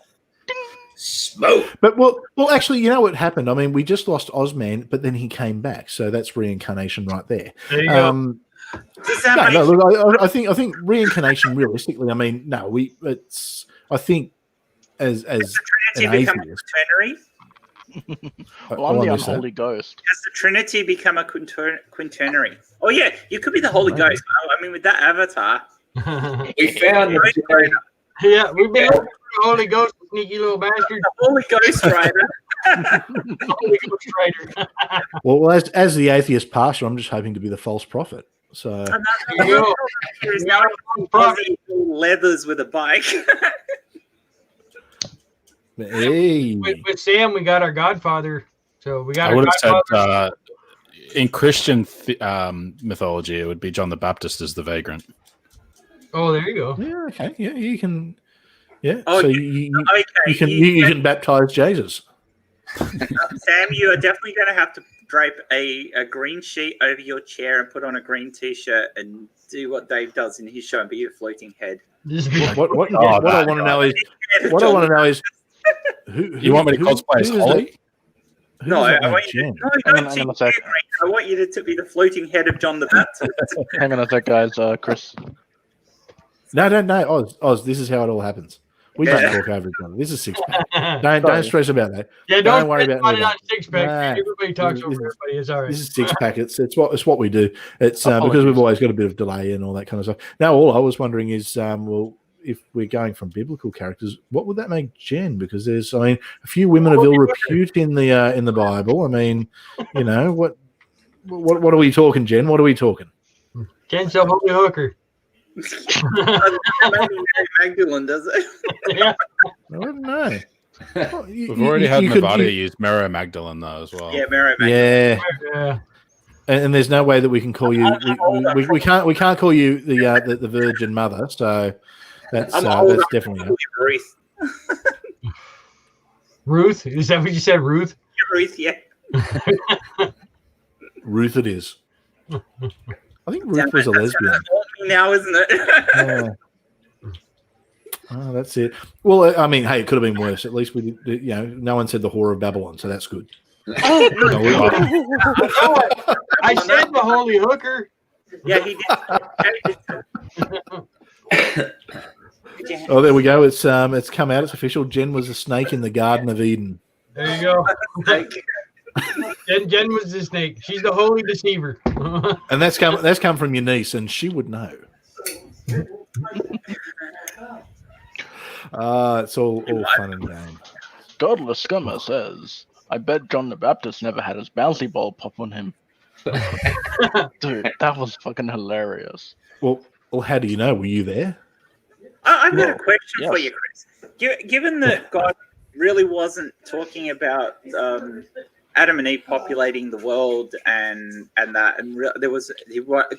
Smoke. But well, actually, you know what happened? I mean, we just lost Ausman, but then he came back, so that's reincarnation right there. There you go. No, look, I think reincarnation. Realistically, I mean, no, I think as an Trinity become a atheist. quaternary? Well, I'm the unholy ghost. Does the Trinity become a quaternary? Oh yeah, you could be the Holy Ghost. I mean, with that avatar. We found the Yeah, we've been looking for the Holy Ghost, sneaky little bastard. The Holy Ghost Rider. Holy Ghost Rider. Well, as the atheist pastor, I'm just hoping to be the false prophet. So There you go. There's now Aussie leathers with a bike. hey, With Sam, we got our Godfather. So we got I our would have Godfather. said in Christian mythology, it would be John the Baptist as the vagrant. Oh, there you go. yeah, okay, yeah, you can, yeah. Oh, so okay, you can baptize Jesus. Sam, you are definitely going to have to drape a green sheet over your chair and put on a green t-shirt and do what Dave does in his show and be a floating head. What I want to know is who You want me to cosplay as Holly? No, I want you to be the floating head of John the Baptist. Hang on a sec, guys. Chris. No, Oz. This is how it all happens. We don't talk over each other. This is six pack. Don't stress about that. Yeah, don't worry about it. Not six pack. Nah, everybody talks over everybody. It's all right. This is six pack. It's what we do. It's because we've always got a bit of delay and all that kind of stuff. Now, all I was wondering is, well, if we're going from biblical characters, what would that make Jen? Because there's, a few women of ill repute in the Bible. What are we talking, Jen? What are we talking? Jen's a holy hooker. Magdalene, does it? Yeah. I don't know. Well, We've already had Nevada use Mary Magdalene though as well. Yeah, Mary Magdalene. Yeah. And there's no way that we can call you. We can't call you the Virgin Mother. So that's definitely Ruth. Ruth, is that what you said, Ruth? Ruth, yeah. Ruth, it is. I think Ruth was a lesbian. Now, isn't it? Oh, that's it. Well, hey, it could have been worse. At least we did, no one said the whore of Babylon, so that's good. I said the holy hooker. Yeah, he did. Oh, there we go. It's come out. It's official. Jen was a snake in the Garden of Eden. There you go. Jen was the snake. She's the holy deceiver. And that's come from your niece, and she would know. It's all fun and game. Godless Scummer says, I bet John the Baptist never had his bouncy ball pop on him. Dude, that was fucking hilarious. Well, how do you know? Were you there? I've got a question for you, Chris. Given that God really wasn't talking about Adam and Eve populating the world and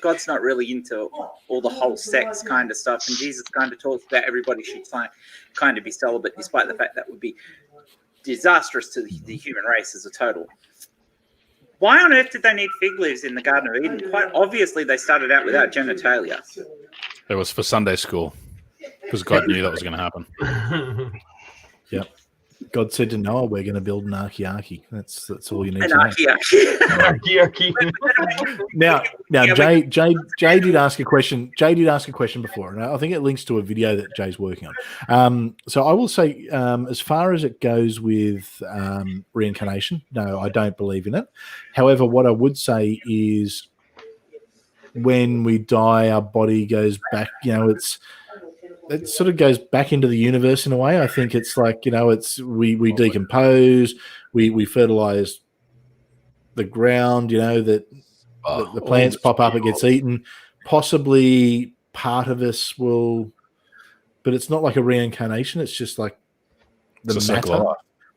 God's not really into all the whole sex kind of stuff, and Jesus kind of talks about everybody should kind of be celibate, despite the fact that would be disastrous to the human race as a total. Why on earth did they need fig leaves in the Garden of Eden? Quite obviously, they started out without genitalia. It was for Sunday school because God knew that was going to happen. Yep. God said to Noah, "We're going to build an archiarchy." That's all you need to know. Archiarchy. Now, Jay did ask a question. Jay did ask a question before, and I think it links to a video that Jay's working on. So I will say, as far as it goes with reincarnation, no, I don't believe in it. However, what I would say is, when we die, our body goes back. It sort of goes back into the universe in a way. I think it's like, we decompose, we fertilize the ground, that the plants pop up, it gets eaten. Possibly part of us will, but it's not like a reincarnation. It's just like the matter,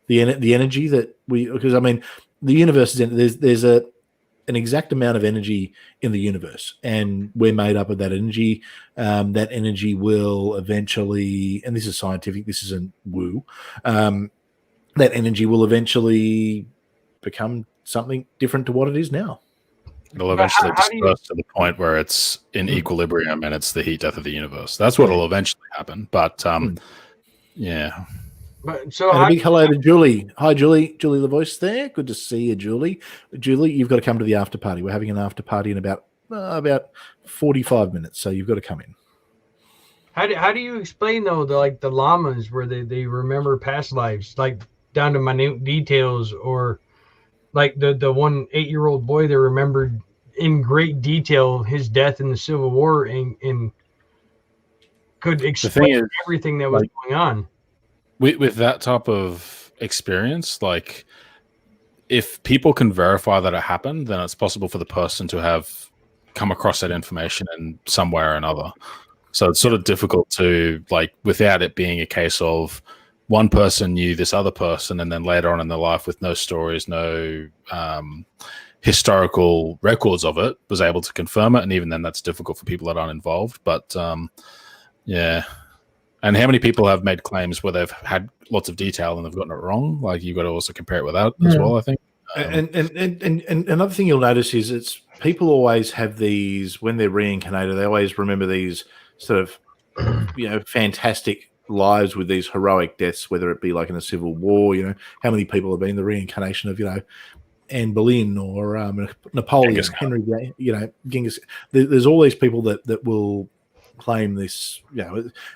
the energy that because the universe is there's an exact amount of energy in the universe, and we're made up of that energy. That energy will eventually, and this is scientific, this isn't woo, that energy will eventually become something different to what it is now. It'll eventually disperse to the point where it's in equilibrium and it's the heat death of the universe. That's what will eventually happen. But yeah. So and a big hello to Julie. Hi, Julie. Julie the voice there. Good to see you, Julie. Julie, you've got to come to the after party. We're having an after party in about 45 minutes, so you've got to come in. How do you explain though the llamas where they remember past lives, like down to minute details, or like the one 8-year-old boy that remembered in great detail his death in the Civil War and could explain everything that was going on. With that type of experience, like if people can verify that it happened, then it's possible for the person to have come across that information in some way or another. So it's sort of difficult to, without it being a case of one person knew this other person, and then later on in their life with no stories, no historical records of it, was able to confirm it. And even then, that's difficult for people that aren't involved. But yeah. And how many people have made claims where they've had lots of detail and they've gotten it wrong? You've got to also compare it with that as well, I think. And another thing you'll notice is it's people always have these when they're reincarnated. They always remember these sort of fantastic lives with these heroic deaths, whether it be like in a civil war. How many people have been the reincarnation of Anne Boleyn or Napoleon, Genghis Henry, Genghis. There's all these people that will claim this.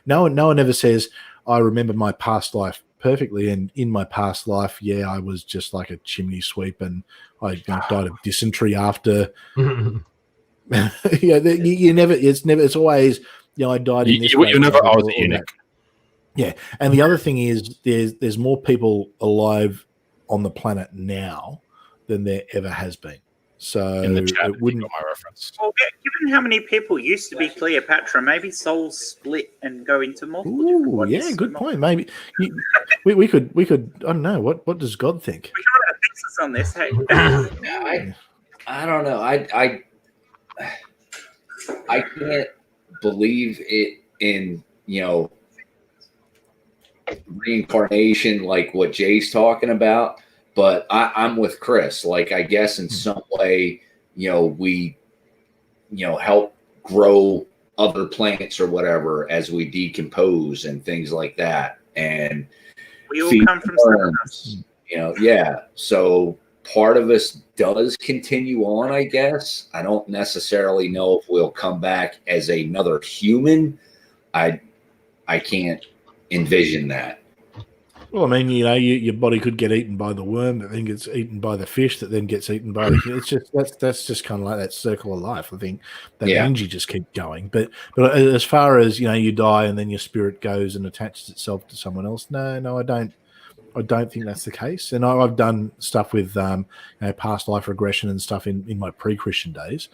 No one ever says, I remember my past life perfectly, and in my past life, I was just like a chimney sweep, and I died of dysentery after. You never. It's always. I died in this way. You never. I was a eunuch. Yeah, and the other thing is, there's more people alive on the planet now than there ever has been. So In the chat, it wouldn't. my reference. Well, given how many people used to be Cleopatra, maybe souls split and go into multiple different bodies. Yeah, good point. Maybe we could. I don't know. What does God think? We can write a thesis on this. Hey, I don't know. I can't believe it in reincarnation like what Jay's talking about. But I'm with Chris. Like, I guess in some way, we, help grow other plants or whatever as we decompose and things like that. And we all come from worms, So part of us does continue on, I guess. I don't necessarily know if we'll come back as another human. I can't envision that. Well, I mean, your body could get eaten by the worm that then gets eaten by the fish that then gets eaten by the. It's just that's just kind of like that circle of life. I think that energy just keeps going. But as far as you die and then your spirit goes and attaches itself to someone else. No, I don't think that's the case. And I've done stuff with past life regression and stuff in my pre-Christian days.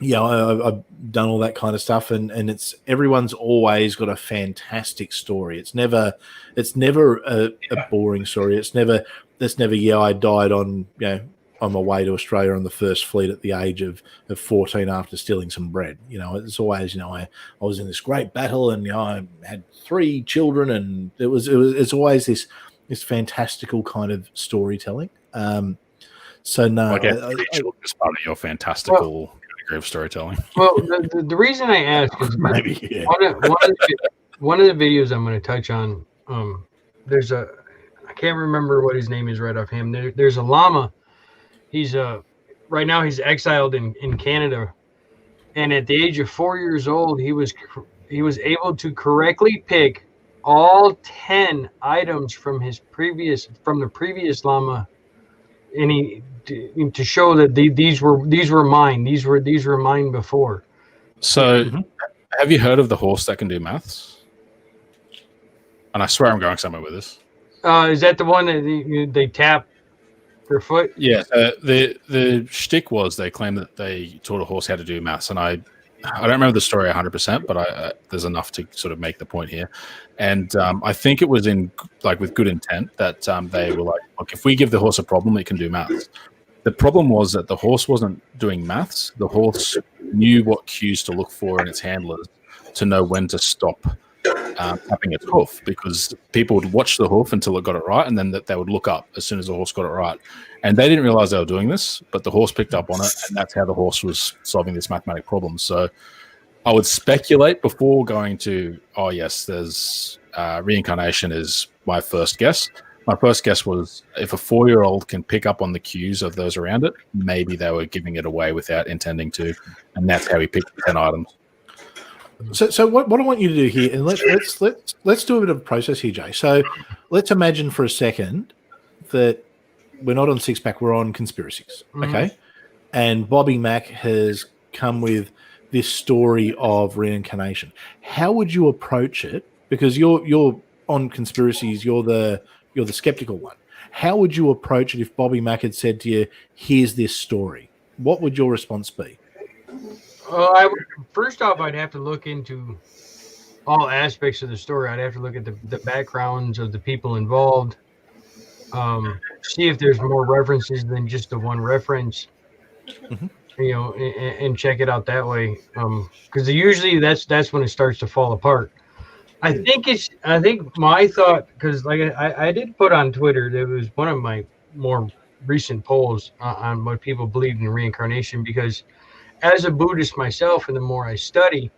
I've done all that kind of stuff, and it's everyone's always got a fantastic story. It's never a boring story. It's never I died on my way to Australia on the First Fleet at the age of 14 after stealing some bread. It's always I was in this great battle and I had 3 children, and it's always this fantastical kind of storytelling. So no, it's part of your fantastical. Of storytelling. Well, the reason I ask is maybe one of the videos I'm going to touch on. There's I can't remember what his name is right offhand. There's a llama. He's right now he's exiled in Canada, and at the age of 4 years old, he was able to correctly pick all 10 items from the previous llama, and to show that these were mine. These were mine before. So, have you heard of the horse that can do maths? And I swear I'm going somewhere with this. Is that the one that they tap their foot? Yeah. The shtick was they claimed that they taught a horse how to do maths, and I don't remember the story 100%, but there's enough to sort of make the point here. And I think it was with good intent that they were like, look, if we give the horse a problem, it can do maths. The problem was that the horse wasn't doing maths. The horse knew what cues to look for in its handlers to know when to stop tapping its hoof, because people would watch the hoof until it got it right, and then they would look up as soon as the horse got it right. And they didn't realize they were doing this, but the horse picked up on it, and that's how the horse was solving this mathematic problem. So I would speculate before going to, oh, yes, there's reincarnation is my first guess. My first guess was if a 4-year-old can pick up on the cues of those around it, maybe they were giving it away without intending to, and that's how he picked 10 items. So what I want you to do here, and let's do a bit of a process here, Jay. So let's imagine for a second that we're not on Six Pack, we're on conspiracies, okay? And Bobby Mack has come with this story of reincarnation. How would you approach it? Because you're on conspiracies, you're the skeptical one. How would you approach it if Bobby Mack had said to you, here's this story? What would your response be? Well, first off, I'd have to look into all aspects of the story. I'd have to look at the backgrounds of the people involved, see if there's more references than just the one reference, and check it out that way. Because usually that's when it starts to fall apart. I think my thought, because like I did put on Twitter, there was one of my more recent polls on what people believe in reincarnation, because as a Buddhist myself, and the more I study,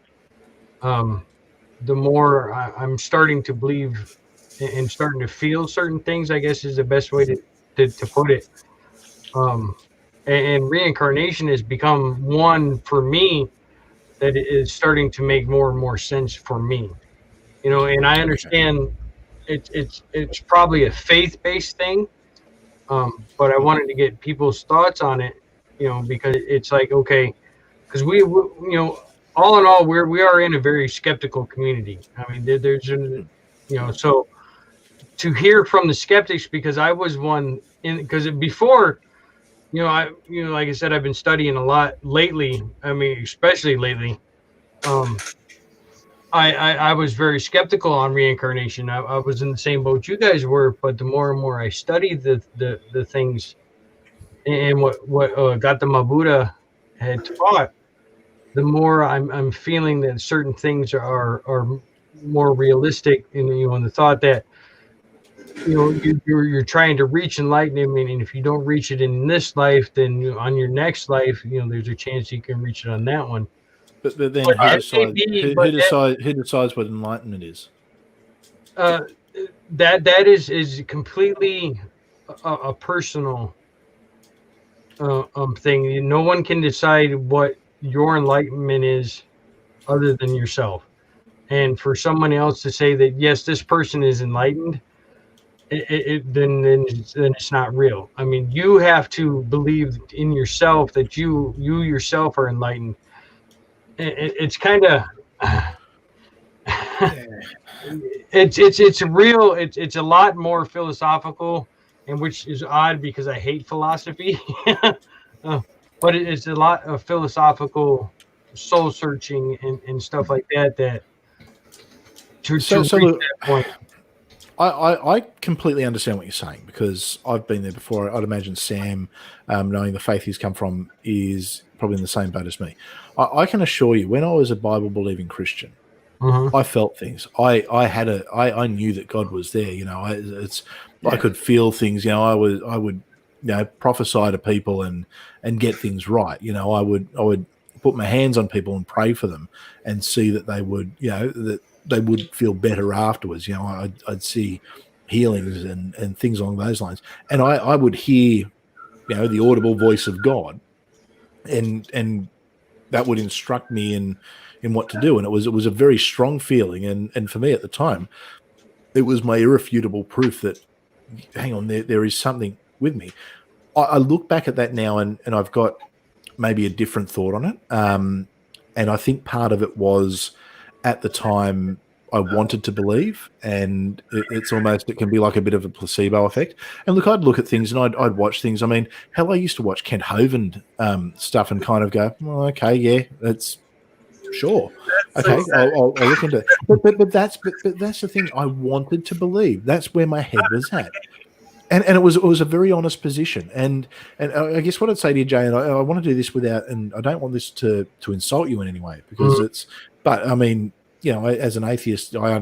the more I'm starting to believe and starting to feel certain things, I guess is the best way to put it. And reincarnation has become one for me that is starting to make more and more sense for me. And I understand it's probably a faith-based thing, but I wanted to get people's thoughts on it, because it's like, okay, because we all in all, we are in a very skeptical community. I mean, there's so to hear from the skeptics, because I was one because before, like I said, I've been studying a lot lately. I mean, especially lately. I was very skeptical on reincarnation. I was in the same boat you guys were, but the more and more I studied the things and what Gautama Buddha had taught, the more I'm feeling that certain things are more realistic, and the thought that you're trying to reach enlightenment, and if you don't reach it in this life, then on your next life, there's a chance you can reach it on that one. But then who decides what enlightenment is? That is completely a personal thing. No one can decide what your enlightenment is other than yourself. And for someone else to say that yes, this person is enlightened, then it's not real. I mean, you have to believe in yourself that you yourself are enlightened. It's kind of it's a lot more philosophical, and which is odd because I hate philosophy. But it's a lot of philosophical soul searching and stuff like that to reach that point. I completely understand what you're saying, because I've been there before. I'd imagine Sam, knowing the faith he's come from, is probably in the same boat as me. I can assure you, when I was a Bible-believing Christian, I felt things. I knew that God was there. I could feel things. I would prophesy to people and get things right. I would put my hands on people and pray for them and see that they would, that they would feel better afterwards. I'd see healings and things along those lines. And I would hear, the audible voice of God, and that would instruct me in what to do. And it was a very strong feeling. And for me at the time, it was my irrefutable proof that, hang on, there is something with me. I look back at that now and I've got maybe a different thought on it. And I think part of it was, at the time, I wanted to believe, and it can be like a bit of a placebo effect. And look, I'd look at things and I'd watch things. I mean, hell, I used to watch Kent Hovind stuff and kind of go, well, okay, yeah, that's sure. Okay, I'll look into it. But that's the thing. I wanted to believe. That's where my head was at. And it was a very honest position. And I guess what I'd say to you, Jay, and I want to do this without, and I don't want this to insult you in any way, because but I mean, as an atheist, I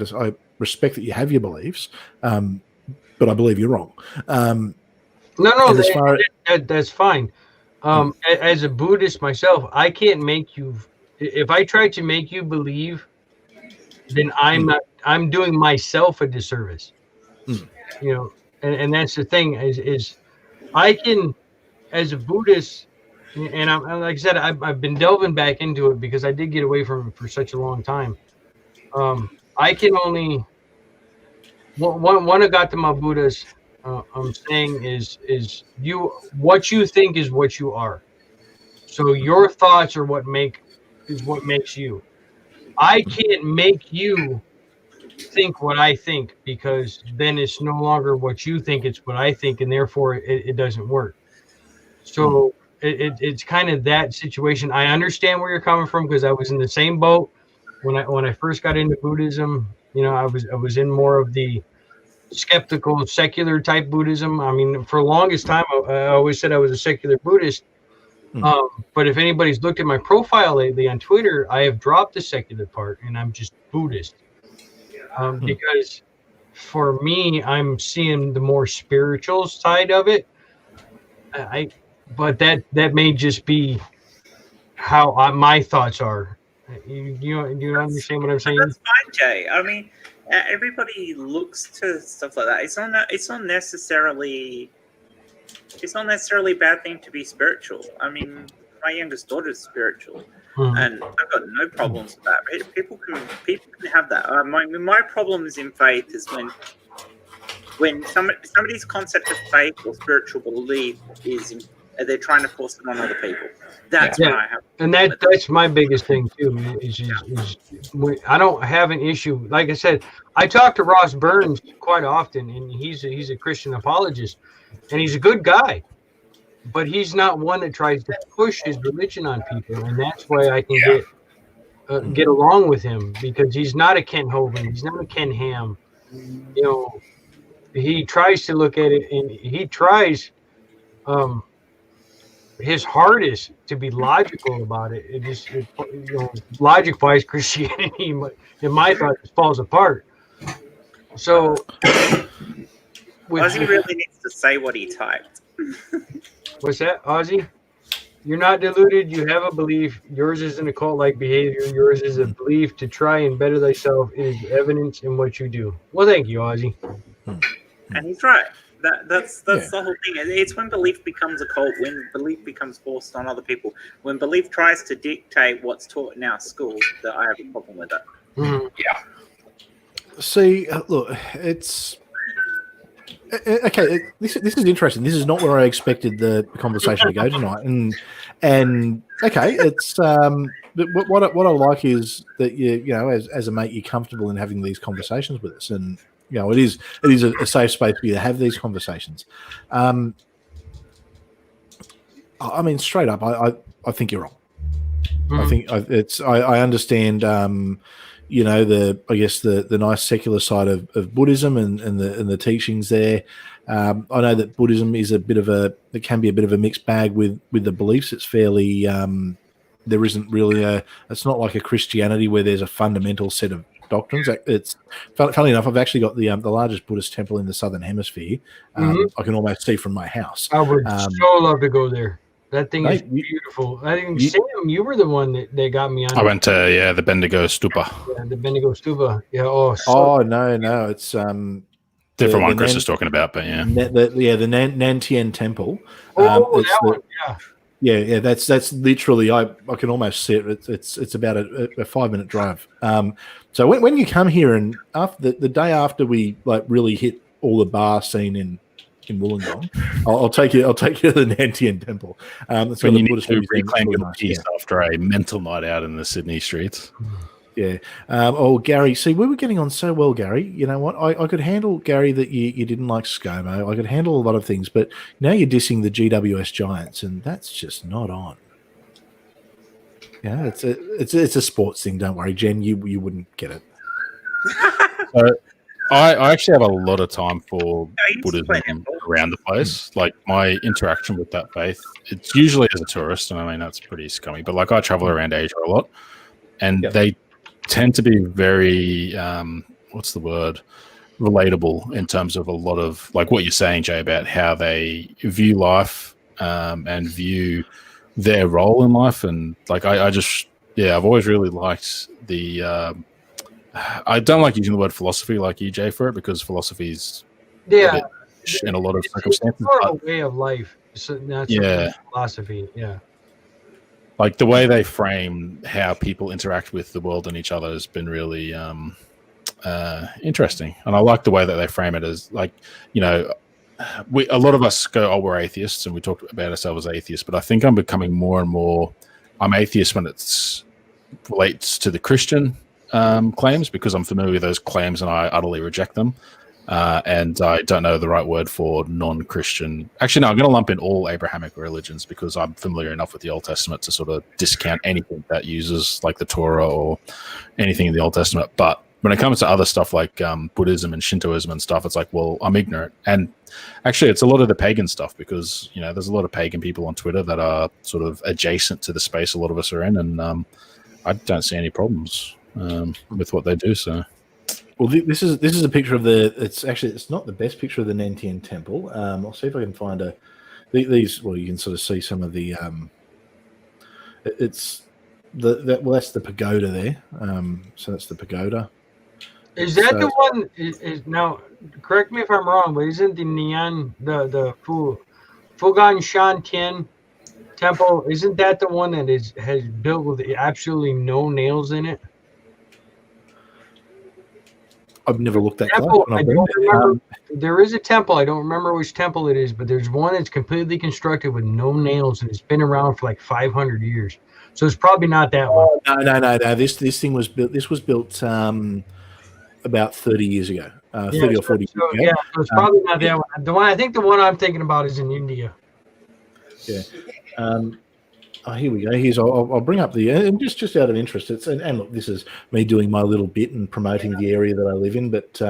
respect that you have your beliefs, but I believe you're wrong. No, that's fine. As a Buddhist myself, I can't make you. If I try to make you believe, then I'm doing myself a disservice. And that's the thing is I can, as a Buddhist, and I'm, like I said, I've been delving back into it because I did get away from it for such a long time. I can only one of Gautama Buddha's saying is what you think is what you are. So your thoughts are what makes you. I can't make you think what I think, because then it's no longer what you think, it's what I think, and therefore it doesn't work. So it's kind of that situation. I understand where you're coming from, because I was in the same boat when I first got into Buddhism. I was in more of the skeptical, secular type Buddhism. I mean, for the longest time, I always said I was a secular Buddhist. But if anybody's looked at my profile lately on Twitter, I have dropped the secular part and I'm just Buddhist. Because for me, I'm seeing the more spiritual side of it. But that may just be how my thoughts are. You understand what I'm saying? That's fine, Jay. I mean, everybody looks to stuff like that. It's not necessarily a bad thing to be spiritual. I mean, my youngest daughter's spiritual, and I've got no problems with that. People can have that. My problems in faith is when somebody's concept of faith or spiritual belief is they're trying to force it on other people. That's what I have. And that's my biggest thing too. I don't have an issue. Like I said, I talk to Ross Burns quite often, and he's a Christian apologist, and he's a good guy. But he's not one that tries to push his religion on people, and that's why I can get along with him, because he's not a Ken Hovind, he's not a Ken Ham. You know, he tries to look at it, and he tries his hardest to be logical about it. Logic-wise, Christianity, in my thought, falls apart. So, Ozzy really needs to say what he typed. What's that, Ozzy? You're not deluded. You have a belief. Yours isn't a cult-like behavior. Yours is a belief to try and better thyself. It is evidence in what you do. Well, thank you, Ozzy. And he's right. That's the whole thing. It's when belief becomes a cult, when belief becomes forced on other people, when belief tries to dictate what's taught in our schools, that I have a problem with that. Mm-hmm. Yeah. See, look, it's okay. This is interesting. This is not where I expected the conversation to go tonight, and okay, it's but what I like is that you know, as a mate, you're comfortable in having these conversations with us, and you know, it is a safe space for you to have these conversations. I mean, straight up, I think you're wrong. I think I understand. You know, the nice secular side of Buddhism and the teachings there. I know that Buddhism is it can be a bit of a mixed bag with the beliefs. It's fairly there isn't really it's not like a Christianity where there's a fundamental set of doctrines. It's funny enough, I've actually got the largest Buddhist temple in the southern hemisphere. I can almost see from my house. I would so love to go there. That thing is beautiful. I think Sam, you were the one that got me on. I went to the Bendigo Stupa. Yeah, the Bendigo Stupa. Yeah. No, it's different one Chris is talking about, but yeah, the Nantien Temple. That one. Yeah. That's literally I can almost see it. It's about a 5-minute drive. So when you come here and after the day after we like really hit all the bar scene in Wollongong, I'll take you to the Nantien Temple. That's when you need to reclaim your peace after a mental night out in the Sydney streets. Yeah. Gary, see, we were getting on so well, Gary. You know what? I could handle, Gary, that you didn't like ScoMo. I could handle a lot of things, but now you're dissing the GWS Giants, and that's just not on. Yeah, it's a sports thing. Don't worry, Jen. You wouldn't get it. So, I actually have a lot of time for Buddhism around the place. Like my interaction with that faith, it's usually as a tourist, and I mean that's pretty scummy. But like I travel around Asia a lot, and they tend to be very what's the word? Relatable in terms of a lot of like what you're saying, Jay, about how they view life and view their role in life, and like I've always really liked the. I don't like using the word philosophy like EJ for it because philosophy is in a lot of circumstances. It's a way of life. So that's philosophy. Yeah. Like the way they frame how people interact with the world and each other has been really interesting. And I like the way that they frame it as like, you know, a lot of us go, we're atheists, and we talk about ourselves as atheists, but I think I'm becoming more and more, I'm atheist when it relates to the Christian claims because I'm familiar with those claims and I utterly reject them. And I don't know the right word for non-Christian. Actually, no, I'm going to lump in all Abrahamic religions because I'm familiar enough with the Old Testament to sort of discount anything that uses like the Torah or anything in the Old Testament. But when it comes to other stuff like Buddhism and Shintoism and stuff, it's like, well, I'm ignorant. And actually, it's a lot of the pagan stuff because, you know, there's a lot of pagan people on Twitter that are sort of adjacent to the space a lot of us are in. And I don't see any problems with what they do. So, well, this is a picture of it's not the best picture of the Nantien Temple. I'll see if I can find these. Well, you can sort of see some of the. It's that's the pagoda there. So that's the pagoda. Is that the one? Is now? Correct me if I'm wrong, but isn't the Neon the Fugan Shan Tian temple? Isn't that the one that has built with absolutely no nails in it? I've never looked that close. Temple, I don't remember. There is a temple. I don't remember which temple it is, but there's one that's completely constructed with no nails, and it's been around for like 500 years. So it's probably not that one. No. This thing was built. This was built about 30 years ago, 30 or 40 years ago. Yeah, so it's probably not that one. I think the one I'm thinking about is in India. Yeah. Here we go. I'll bring up and just out of interest. And look, this is me doing my little bit and promoting the area that I live in. But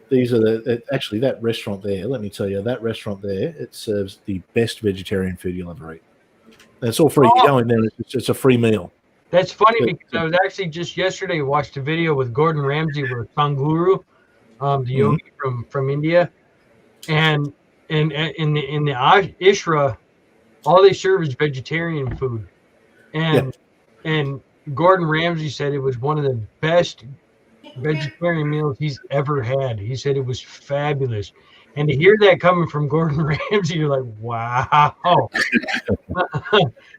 these are actually that restaurant there. Let me tell you, that restaurant there, it serves the best vegetarian food you'll ever eat. And it's all free. You go in there, it's a free meal. That's funny because I was actually just yesterday watched a video with Gordon Ramsay with Sanguru, the yogi from India, and in the Ishra, all they serve is vegetarian food, and Gordon Ramsay said it was one of the best vegetarian meals he's ever had. He said it was fabulous. And to hear that coming from Gordon Ramsay, you're like, wow.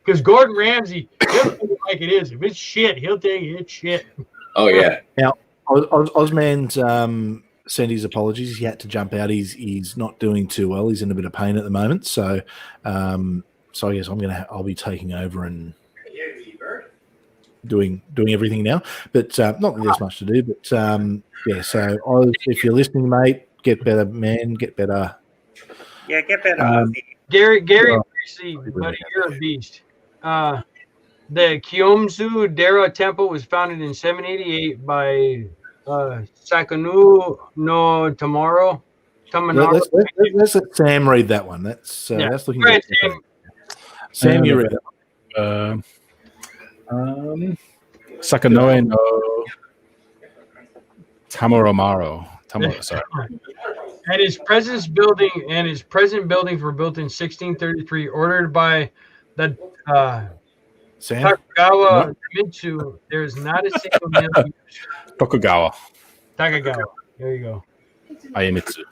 Because Gordon Ramsay, he'll take it like it is. If it's shit, he'll tell you it's shit. Oh, yeah. Now, Ausman's sent his apologies. He had to jump out. He's not doing too well. He's in a bit of pain at the moment. So I guess I'll be taking over and doing everything now. But not that there's much to do. But so if you're listening, mate, get better, man. Get better. Yeah, get better. Gary, buddy, you're a beast. The Kyomzu Dera Temple was founded in 788 by Sakanu no Tamanaro. Let's let Sam read that one. That's looking good. Sam, you read it. Sakanoe no Tamaromaro. Sorry. And his present buildings were built in 1633, ordered by the Takagawa Mitsu. There is not a single nail used. Takagawa. There you go. Iemitsu.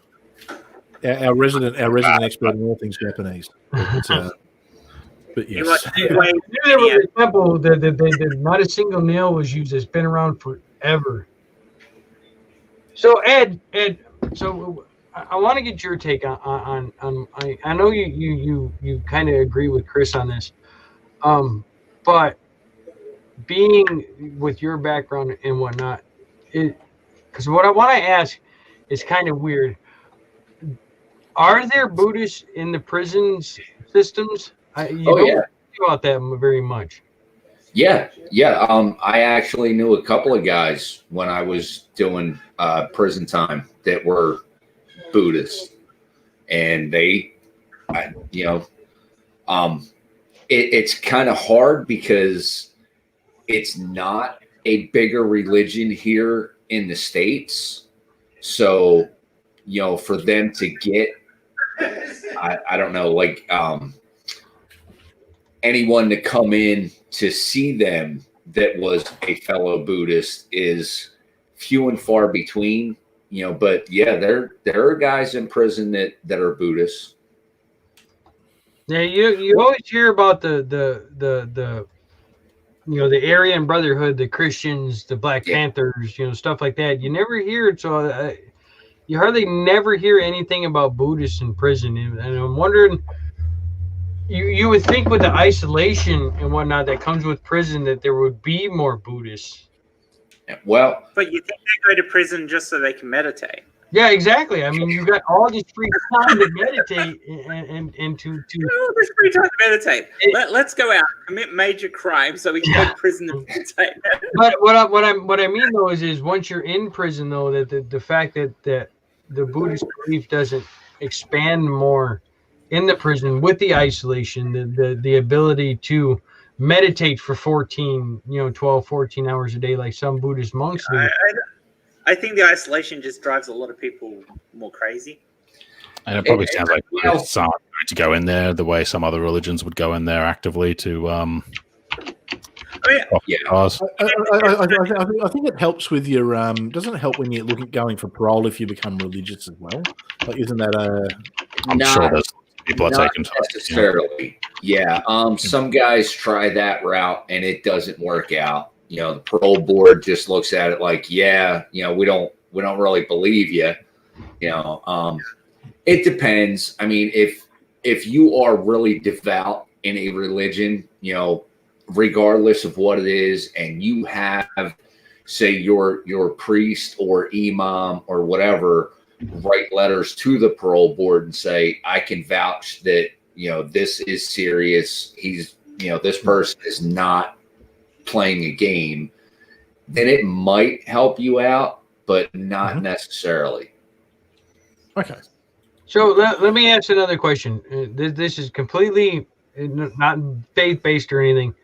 Our resident expert in all things Japanese. But yes. There was a temple that not a single nail was used. It's been around forever. So Ed, so I want to get your take on I know you kind of agree with Chris on this, but being with your background and whatnot, because what I want to ask is kind of weird. Are there Buddhists in the prisons systems? You don't think about that very much. Yeah. I actually knew a couple of guys when I was doing prison time that were Buddhists, and it's kind of hard because it's not a bigger religion here in the States. So, for them to get, I don't know, like anyone to come in to see them that was a fellow Buddhist is few and far between, but yeah, there are guys in prison that are Buddhists. Yeah, you always hear about the Aryan Brotherhood, the Christians, the Black Panthers, stuff like that. You never hear it, so you hardly never hear anything about Buddhists in prison. And I'm wondering, you would think with the isolation and whatnot that comes with prison that there would be more Buddhists. Well, but you think they go to prison just so they can meditate? Yeah, exactly. I mean, you've got all this free time to meditate and to. Oh, there's free time to meditate. Let's go out, commit major crimes, so we can go to prison and meditate. But what I mean though is once you're in prison though, that the fact that the Buddhist belief doesn't expand more in the prison with the isolation, the ability to meditate for 12, 14 hours a day like some Buddhist monks do. I think the isolation just drives a lot of people more crazy. And it probably sounds like some to go in there the way some other religions would go in there actively to cause. I think it helps with your. Doesn't it help when you're going for parole if you become religious as well? Like, isn't that I'm sure there's people are taking necessarily. Yeah. Some guys try that route and it doesn't work out. The parole board just looks at it like, we don't really believe you. It depends. I mean, if you are really devout in a religion, regardless of what it is, and you have, say, your priest or imam or whatever, write letters to the parole board and say, I can vouch that, this is serious. He's, this person is not playing a game, then it might help you out, but not necessarily. Okay. So let me ask another question. This is completely not faith-based or anything.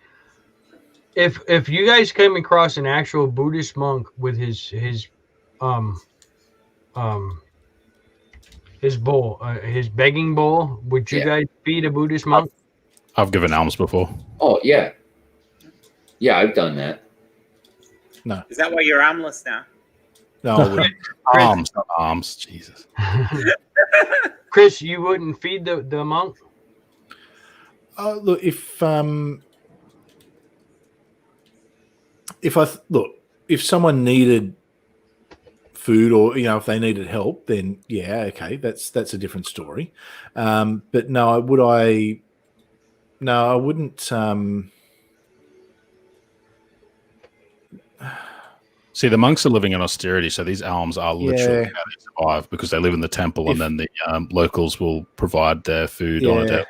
If you guys came across an actual Buddhist monk with his bowl, his begging bowl, would you guys feed a Buddhist monk? I've given alms before. Oh yeah, I've done that. No. Is that why you're armless now? No. Alms, not arms. Jesus. Chris, you wouldn't feed the monk? Look, if someone needed food, or if they needed help, then okay, that's a different story. But no, I wouldn't. See, the monks are living in austerity, so these alms are literally how they survive, because they live in the temple, and then the locals will provide their food on a daily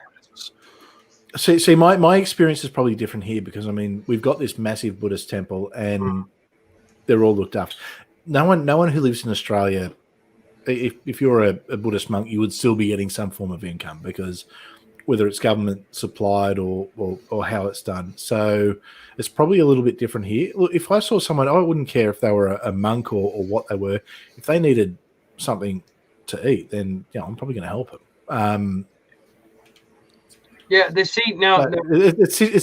basis. See, my experience is probably different here, because we've got this massive Buddhist temple, and they're all looked after. No one who lives in Australia, if you're a Buddhist monk, you would still be getting some form of income, because whether it's government supplied or how it's done. So it's probably a little bit different here. Look, if I saw someone, I wouldn't care if they were a monk or what they were. If they needed something to eat, then I'm probably going to help them. It's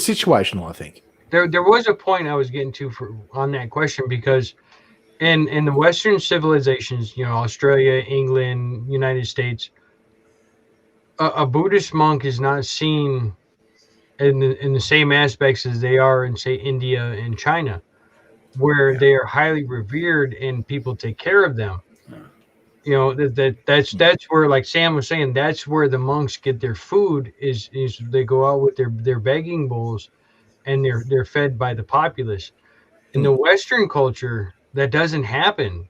situational, I think. There was a point I was getting to on that question, because in the Western civilizations, Australia, England, United States, a Buddhist monk is not seen in the same aspects as they are in, say, India and China, where they are highly revered and people take care of them. That's where, like Sam was saying, that's where the monks get their food is they go out with their begging bowls, and they're fed by the populace. In the Western culture, that doesn't happen.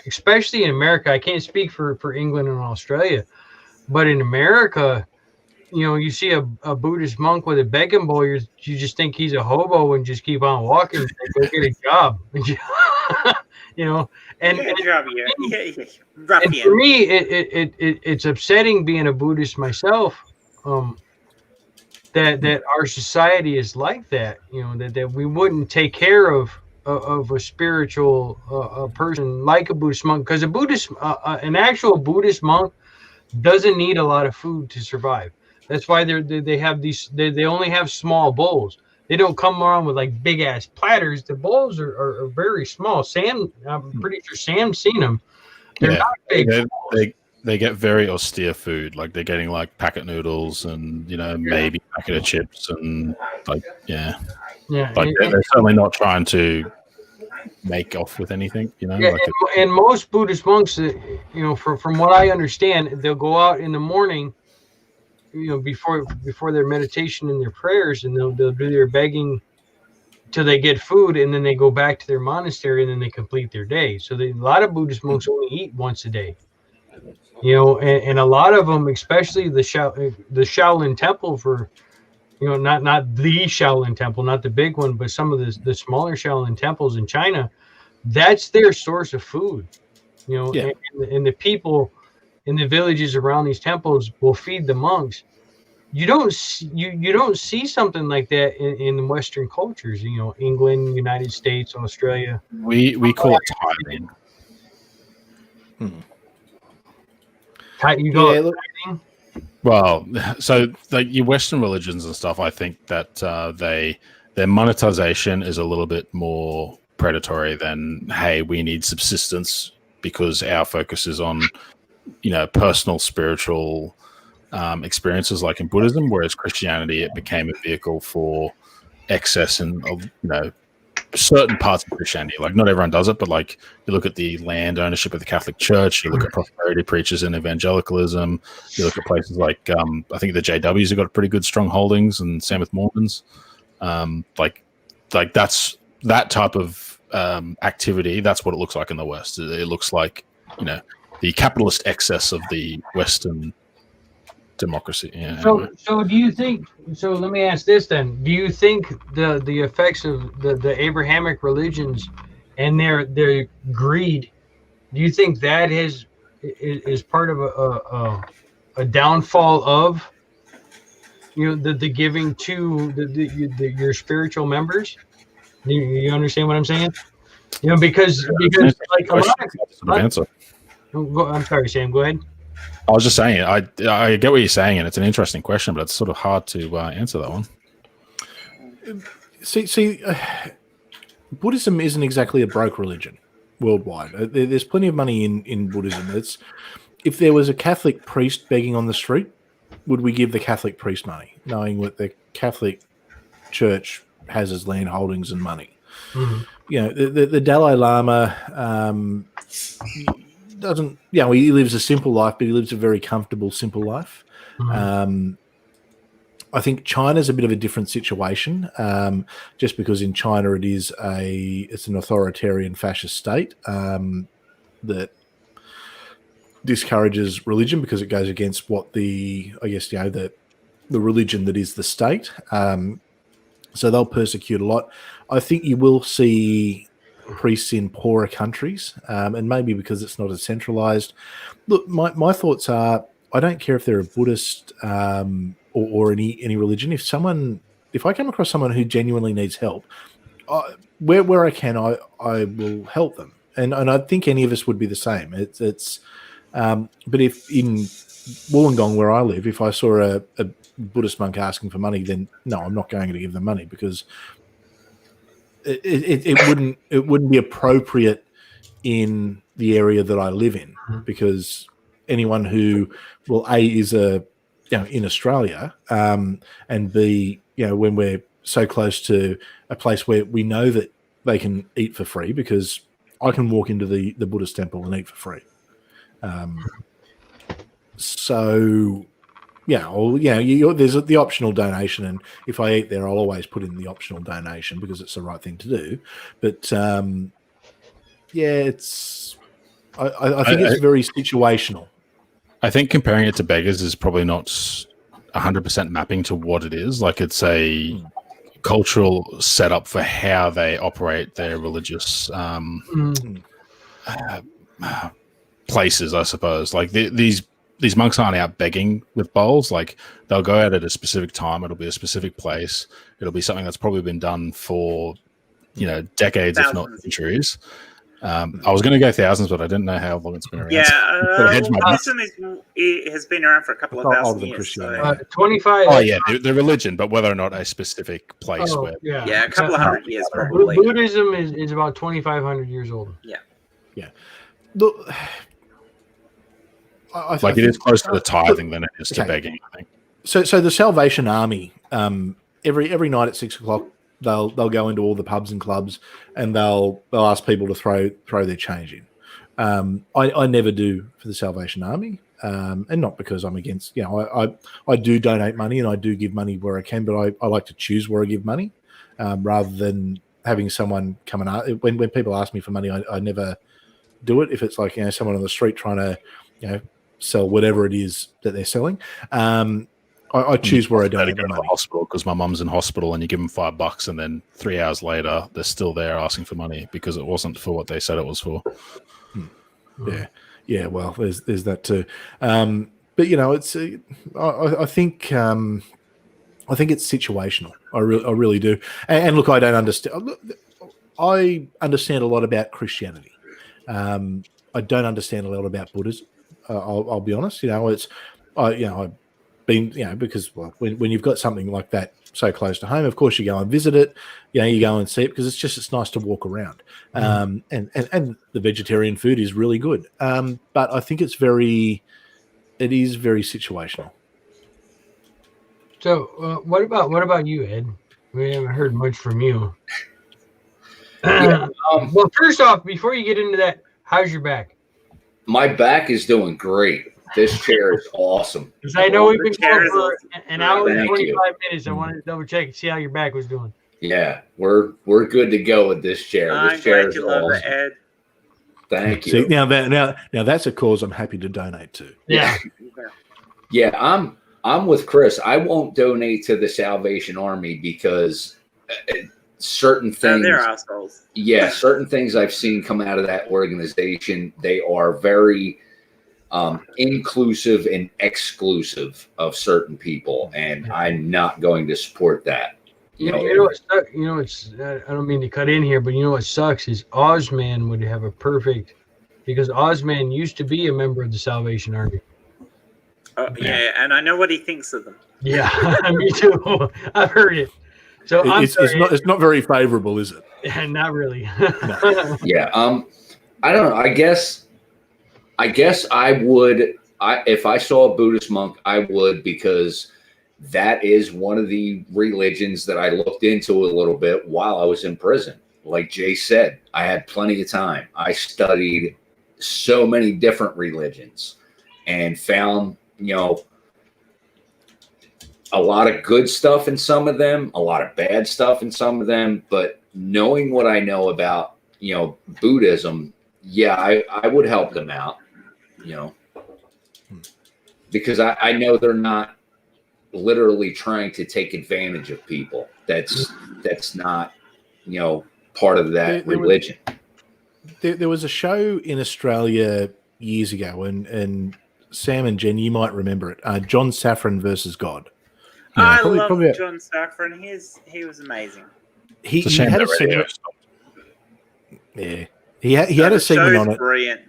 Especially in America, I can't speak for England and Australia, but in America, you see a Buddhist monk with a begging bowl, you just think he's a hobo and just keep on walking and go get a job. And for me, it's upsetting being a Buddhist myself, that our society is like that. That we wouldn't take care of a spiritual person like a Buddhist monk, because an actual Buddhist monk doesn't need a lot of food to survive. That's why they have these. They only have small bowls. They don't come around with like big ass platters. The bowls are very small. I'm pretty sure Sam's seen them. They're not big. They get very austere food. Like, they're getting like packet noodles and maybe a packet of chips and like they're certainly not trying to make off with anything. And most Buddhist monks, from what I understand, they'll go out in the morning, before their meditation and their prayers, and they'll do their begging till they get food, and then they go back to their monastery, and then they complete their day. So a lot of Buddhist monks only eat once a day. And a lot of them, especially the Shaolin Temple, for not the Shaolin Temple, not the big one, but some of the smaller Shaolin temples in China, that's their source of food. And the people in the villages around these temples will feed the monks. You don't see something like that in Western cultures. England, United States, Australia. We call it tithing. You go tithing? Well, so like your Western religions and stuff, I think that their monetization is a little bit more predatory than, hey, we need subsistence because our focus is on, personal spiritual experiences like in Buddhism, whereas Christianity, it became a vehicle for excess and, certain parts of Christianity. Like not everyone does it, but like you look at the land ownership of the Catholic Church, you look at prosperity preachers in evangelicalism, you look at places like I think the JWs have got pretty good strong holdings, and same with Mormons. Like that's that type of activity. That's what it looks like in the West. It looks like the capitalist excess of the Western democracy. Yeah, So do you think? So let me ask this then: do you think the effects of the Abrahamic religions and their greed? Do you think that is part of a downfall of the giving to your spiritual members? You understand what I'm saying? Because like a lot of, I'm sorry, Sam. Go ahead. I was just saying, I get what you're saying, and it's an interesting question, but it's sort of hard to answer that one. See, Buddhism isn't exactly a broke religion worldwide. There's plenty of money in Buddhism. If there was a Catholic priest begging on the street, would we give the Catholic priest money, knowing what the Catholic Church has as land holdings and money? Mm-hmm. The Dalai Lama doesn't, he lives a simple life, but he lives a very comfortable, simple life. Mm-hmm. I think China's a bit of a different situation, just because in China it's an authoritarian fascist state that discourages religion because it goes against what the religion that is the state. So they'll persecute a lot. I think you will see priests in poorer countries, and maybe because it's not as centralized. Look, my thoughts are, I don't care if they're a Buddhist or any religion. If I come across someone who genuinely needs help, where I can, I will help them, and I think any of us would be the same. But if in Wollongong, where I live, if I saw a Buddhist monk asking for money, then no, I'm not going to give them money, because it wouldn't be appropriate in the area that I live in, because anyone who is in Australia, and B, when we're so close to a place where we know that they can eat for free, because I can walk into the Buddhist temple and eat for free. There's the optional donation, and if I eat there, I'll always put in the optional donation because it's the right thing to do. But I think it's very situational. I think comparing it to beggars is probably not 100% mapping to what it is. Like, it's a cultural setup for how they operate their religious places, I suppose. Like these monks aren't out begging with bowls. Like, they'll go out at a specific time. It'll be a specific place. It'll be something that's probably been done for, decades, if not centuries. I was going to go thousands, but I didn't know how long it's been around. Yeah, Buddhism has been around for a couple of thousand years. 25. Oh yeah, the religion, but whether or not a specific place where. Yeah, a couple of hundred years probably. Buddhism is about 2,500 years old. Yeah. Look, it is close to the tithing than it is to begging, I think. So the Salvation Army, every night at 6:00, they'll go into all the pubs and clubs, and they'll ask people to throw their change in. I never do for the Salvation Army, and not because I'm against. I do donate money, and I do give money where I can, but I like to choose where I give money, rather than having someone come and ask. When people ask me for money, I never do it. If it's like someone on the street trying to sell whatever it is that they're selling. I choose where I donate the money. To the hospital because my mum's in hospital, and you give them $5, and then 3 hours later they're still there asking for money because it wasn't for what they said it was for. Yeah. Well, there's that too. But it's I think it's situational. I really do. And look, I don't understand. I understand a lot about Christianity. I don't understand a lot about Buddhism. I'll be honest. been, because when you've got something like that so close to home, of course you go and visit it, you go and see it because it's nice to walk around. And the vegetarian food is really good. But I think it is very situational. So what about you, Ed? We haven't heard much from you. Well, first off, before you get into that, how's your back? My back is doing great. This chair is awesome. Because I know we've been going for an hour and 25 minutes. I wanted to double check and see how your back was doing. Yeah, we're good to go with this chair. I'm this chair glad is you love awesome. it, Ed. Thank you. See, now that's a cause I'm happy to donate to. Yeah. Yeah, I'm with Chris. I won't donate to the Salvation Army because certain things. They're assholes. Yeah, certain things I've seen come out of that organization. They are very inclusive and exclusive of certain people, and I'm not going to support that. You know what I don't mean to cut in here, but you know what sucks is Ausman would have a perfect, because Ausman used to be a member of the Salvation Army. Yeah, and I know what he thinks of them. Yeah, me too. I've heard it. So it's not very favorable, is it? Yeah, not really. No. Yeah. I don't know. I guess I would. If I saw a Buddhist monk, I would, because that is one of the religions that I looked into a little bit while I was in prison. Like Jay said, I had plenty of time. I studied so many different religions and found, a lot of good stuff in some of them, a lot of bad stuff in some of them. But knowing what I know about, Buddhism, yeah, I would help them out, because I know they're not literally trying to take advantage of people. That's not, part of that religion. There was a show in Australia years ago, and Sam and Jen, you might remember it. John Safran versus God. I love John Safran. He was amazing. He had a segment. Yeah, he had a segment on it. Brilliant.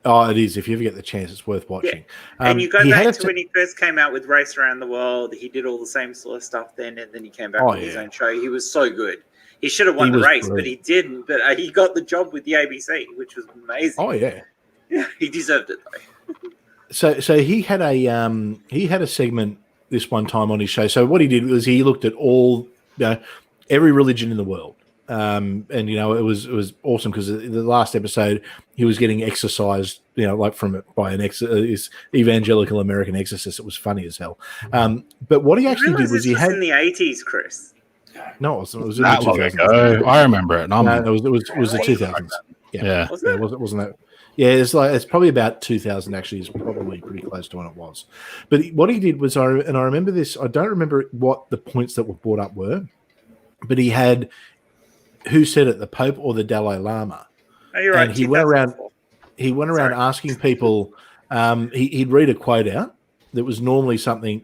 Oh, it is. If you ever get the chance, it's worth watching. Yeah. And you go back to when he first came out with Race Around the World. He did all the same sort of stuff then, and then he came back with his own show. He was so good. He should have won the race, but he didn't. But he got the job with the ABC, which was amazing. Oh yeah, he deserved it though. So he had a segment this one time on his show. So what he did was he looked at all, every religion in the world. And it was awesome because the last episode he was getting exorcised, by an evangelical American exorcist. It was funny as hell. But what he actually did was he had in the 80s, Chris. No, it was in the 2000s. I remember it. No, it was the 2000s. Yeah. Wasn't that? Yeah, it's probably about 2000. Actually, is probably pretty close to when it was. But what he did was, I remember this. I don't remember what the points that were brought up were, but he had. Who said it, the Pope or the Dalai Lama? Oh, you're right. And he went around asking people. He'd read a quote out that was normally something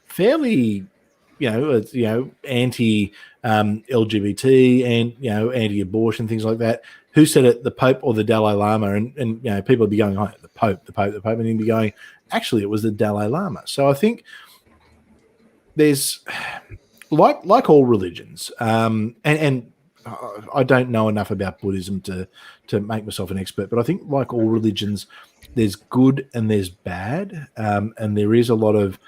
fairly, anti LGBT and anti-abortion, things like that. Who said it, the Pope or the Dalai Lama? And people would be going, oh, the Pope, and he'd be going, actually, it was the Dalai Lama. So I think there's like all religions, and I don't know enough about Buddhism to make myself an expert, but I think like all religions, there's good and there's bad, and there is a lot of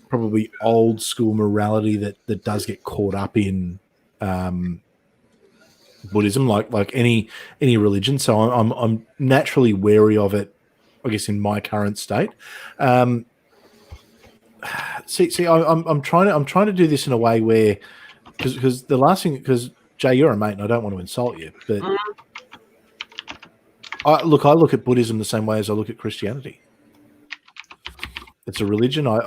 probably old school morality that does get caught up in Buddhism, like any religion. So I'm naturally wary of it, I guess, in my current state. I'm trying to do this in a way where, because the last thing, because Jay, you're a mate, and I don't want to insult you, but I look at Buddhism the same way as I look at Christianity. It's a religion. As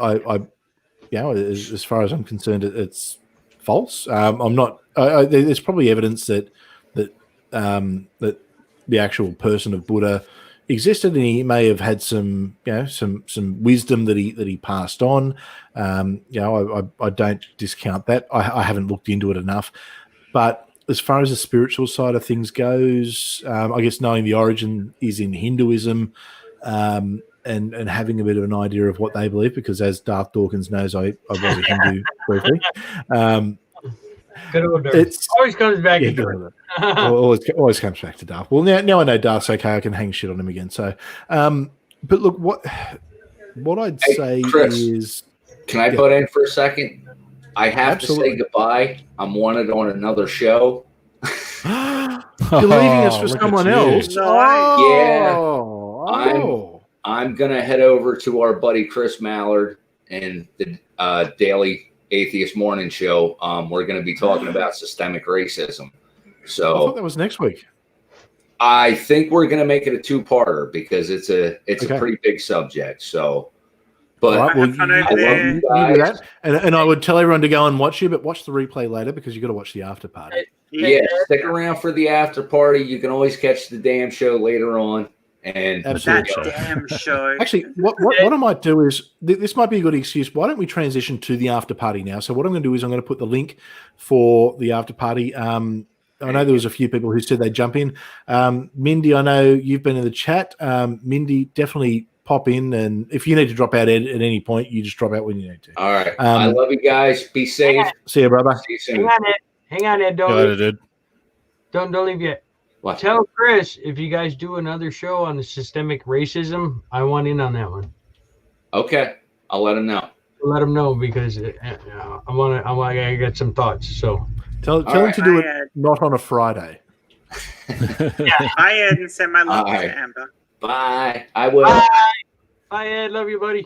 far as I'm concerned, it's false. I'm not. There's probably evidence that the actual person of Buddha existed, and he may have had some wisdom that he passed on. I don't discount that. I haven't looked into it enough. But as far as the spiritual side of things goes, I guess knowing the origin is in Hinduism, and and having a bit of an idea of what they believe, because as Darth Dawkins knows, I was a Hindu briefly. Good old Darth. It's Always comes back to good. Darth. always comes back to Darth. Well, now I know Darth's okay. I can hang shit on him again. So, but look, what I'd say Chris, is, can I butt in for a second? I have Absolutely. to say goodbye. I'm wanted on another show. you're leaving us for Look at someone you. else. I'm gonna head over to our buddy Chris Mallard and the Daily Atheist Morning Show. We're gonna be talking about systemic racism. I So thought that was next week. I think we're gonna make it a 2-parter because it's a Okay. pretty big subject. So, but All right, well, Have fun I over love there. you you do guys. that. And I would tell everyone to go and watch you, but watch the replay later because you got to watch the after party. Yeah, stick around for the after party. You can always catch the damn show later on. And Absolutely. That damn show. Actually, what I might do is this might be a good excuse. Why don't we transition to the after party now? So what I'm going to do is I'm going to put the link for the after party. I know there was a few people who said they'd jump in. Mindy, I know you've been in the chat. Mindy, definitely pop in, and if you need to drop out at any point, you just drop out when you need to. all right. I love you guys. Be safe. See you, brother. See you soon. Hang on, Ed. Hang on, Ed. Don't Yeah, leave. dude. Don't leave yet. What? Tell Chris if you guys do another show on the systemic racism, I want in on that one. Okay, I'll let him know. Let him know because I got some thoughts. So Tell All him right. to do Hi, it Ed. not on a Friday. Hi, Ed, and send my love Hi. to Amber. Bye. I will. bye, Ed. Love you, buddy.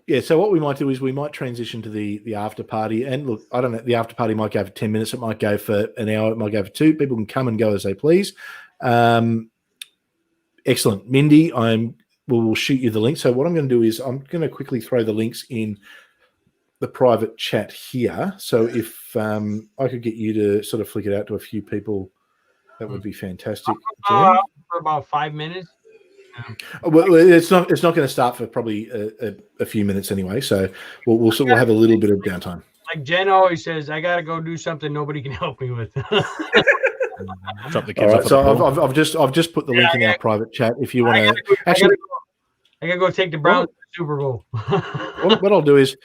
Yeah, so what we might do is we might transition to the after party. And look, I don't know, the after party might go for 10 minutes. It might go for an hour. It might go for 2. People can come and go as they please. Excellent. Mindy, we'll shoot you the link. So what I'm going to do is I'm going to quickly throw the links in the private chat here. So if I could get you to sort of flick it out to a few people, that would be fantastic. Jen? For about 5 minutes. Well, it's not going to start for probably a few minutes anyway. So we'll have a little bit of downtime. Like Jen always says, I gotta go do something nobody can help me with. Drop the All kids right, off at the so pool. I've just put the link in our private chat. If you want I to, actually, gotta go take the Browns to the Super Bowl. what I'll do is,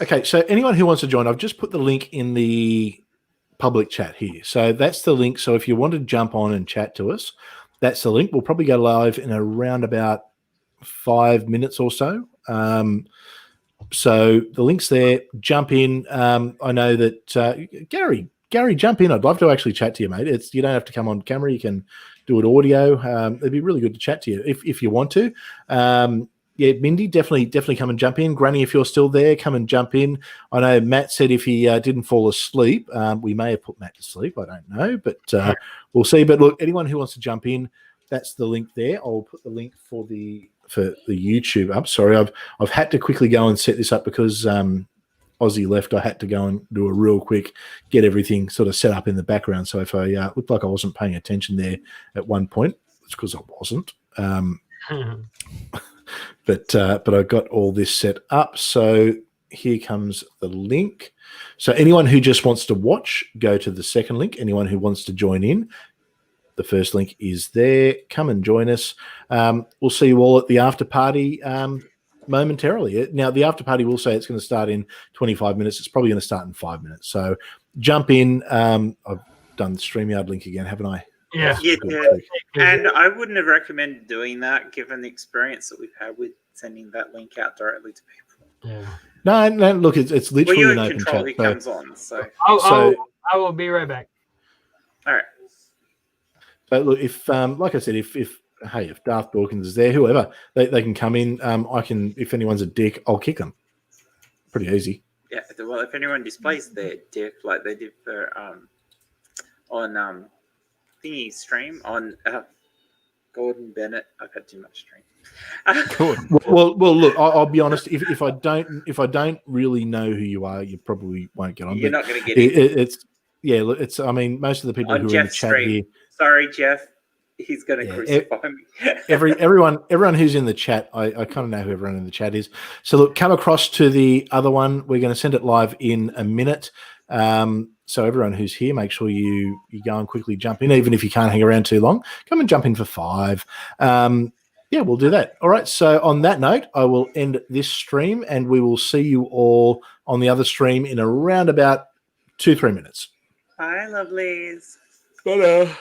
okay. So anyone who wants to join, I've just put the link in the public chat here. So that's the link. So if you want to jump on and chat to us, that's the link. We'll probably go live in around about 5 minutes or so. So the link's there. Jump in. I know that Gary, jump in. I'd love to actually chat to you, mate. You don't have to come on camera. You can do it audio. It'd be really good to chat to you if you want to. Yeah, Mindy, definitely come and jump in. Granny, if you're still there, come and jump in. I know Matt said if he didn't fall asleep, we may have put Matt to sleep. I don't know, but we'll see. But look, anyone who wants to jump in, that's the link there. I'll put the link for the YouTube up. Sorry, I've had to quickly go and set this up because Aussie left. I had to go and do a real quick, get everything sort of set up in the background. So if I looked like I wasn't paying attention there at one point, it's because I wasn't. But I got all this set up. So here comes the link. So anyone who just wants to watch, go to the second link. Anyone who wants to join in, the first link is there. Come and join us. We'll see you all at the after party momentarily. Now, the after party will say it's going to start in 25 minutes. It's probably going to start in 5 minutes. So jump in. I've done the StreamYard link again, haven't I? Yeah. You Good did. trick. And I wouldn't have recommended doing that given the experience that we've had with sending that link out directly to people. Yeah. No, look, it's Well, literally you're an in open control chat. who comes on. So, I will be right back. all right. But look, if like I said, if Darth Dawkins is there, whoever, they can come in. I can, if anyone's a dick, I'll kick them. Pretty easy. Yeah. Well, if anyone displays their dick like they did for on thingy stream on Gordon Bennett, I've had too much stream. Good. Well, look, I'll be honest. If I don't really know who you are, you probably won't get on. You're But not going to get it it's yeah. Look, it's. I mean, most of the people on who are in the Jeff's chat stream. here. Sorry, Jeff. He's going to Yeah, crucify me. Everyone who's in the chat, I kind of know who everyone in the chat is. So look, come across to the other one. We're going to send it live in a minute. So everyone who's here, make sure you go and quickly jump in, even if you can't hang around too long. Come and jump in for 5. Yeah, we'll do that. All right. So on that note, I will end this stream, and we will see you all on the other stream in around about 2-3 minutes. Bye, lovelies. Bye.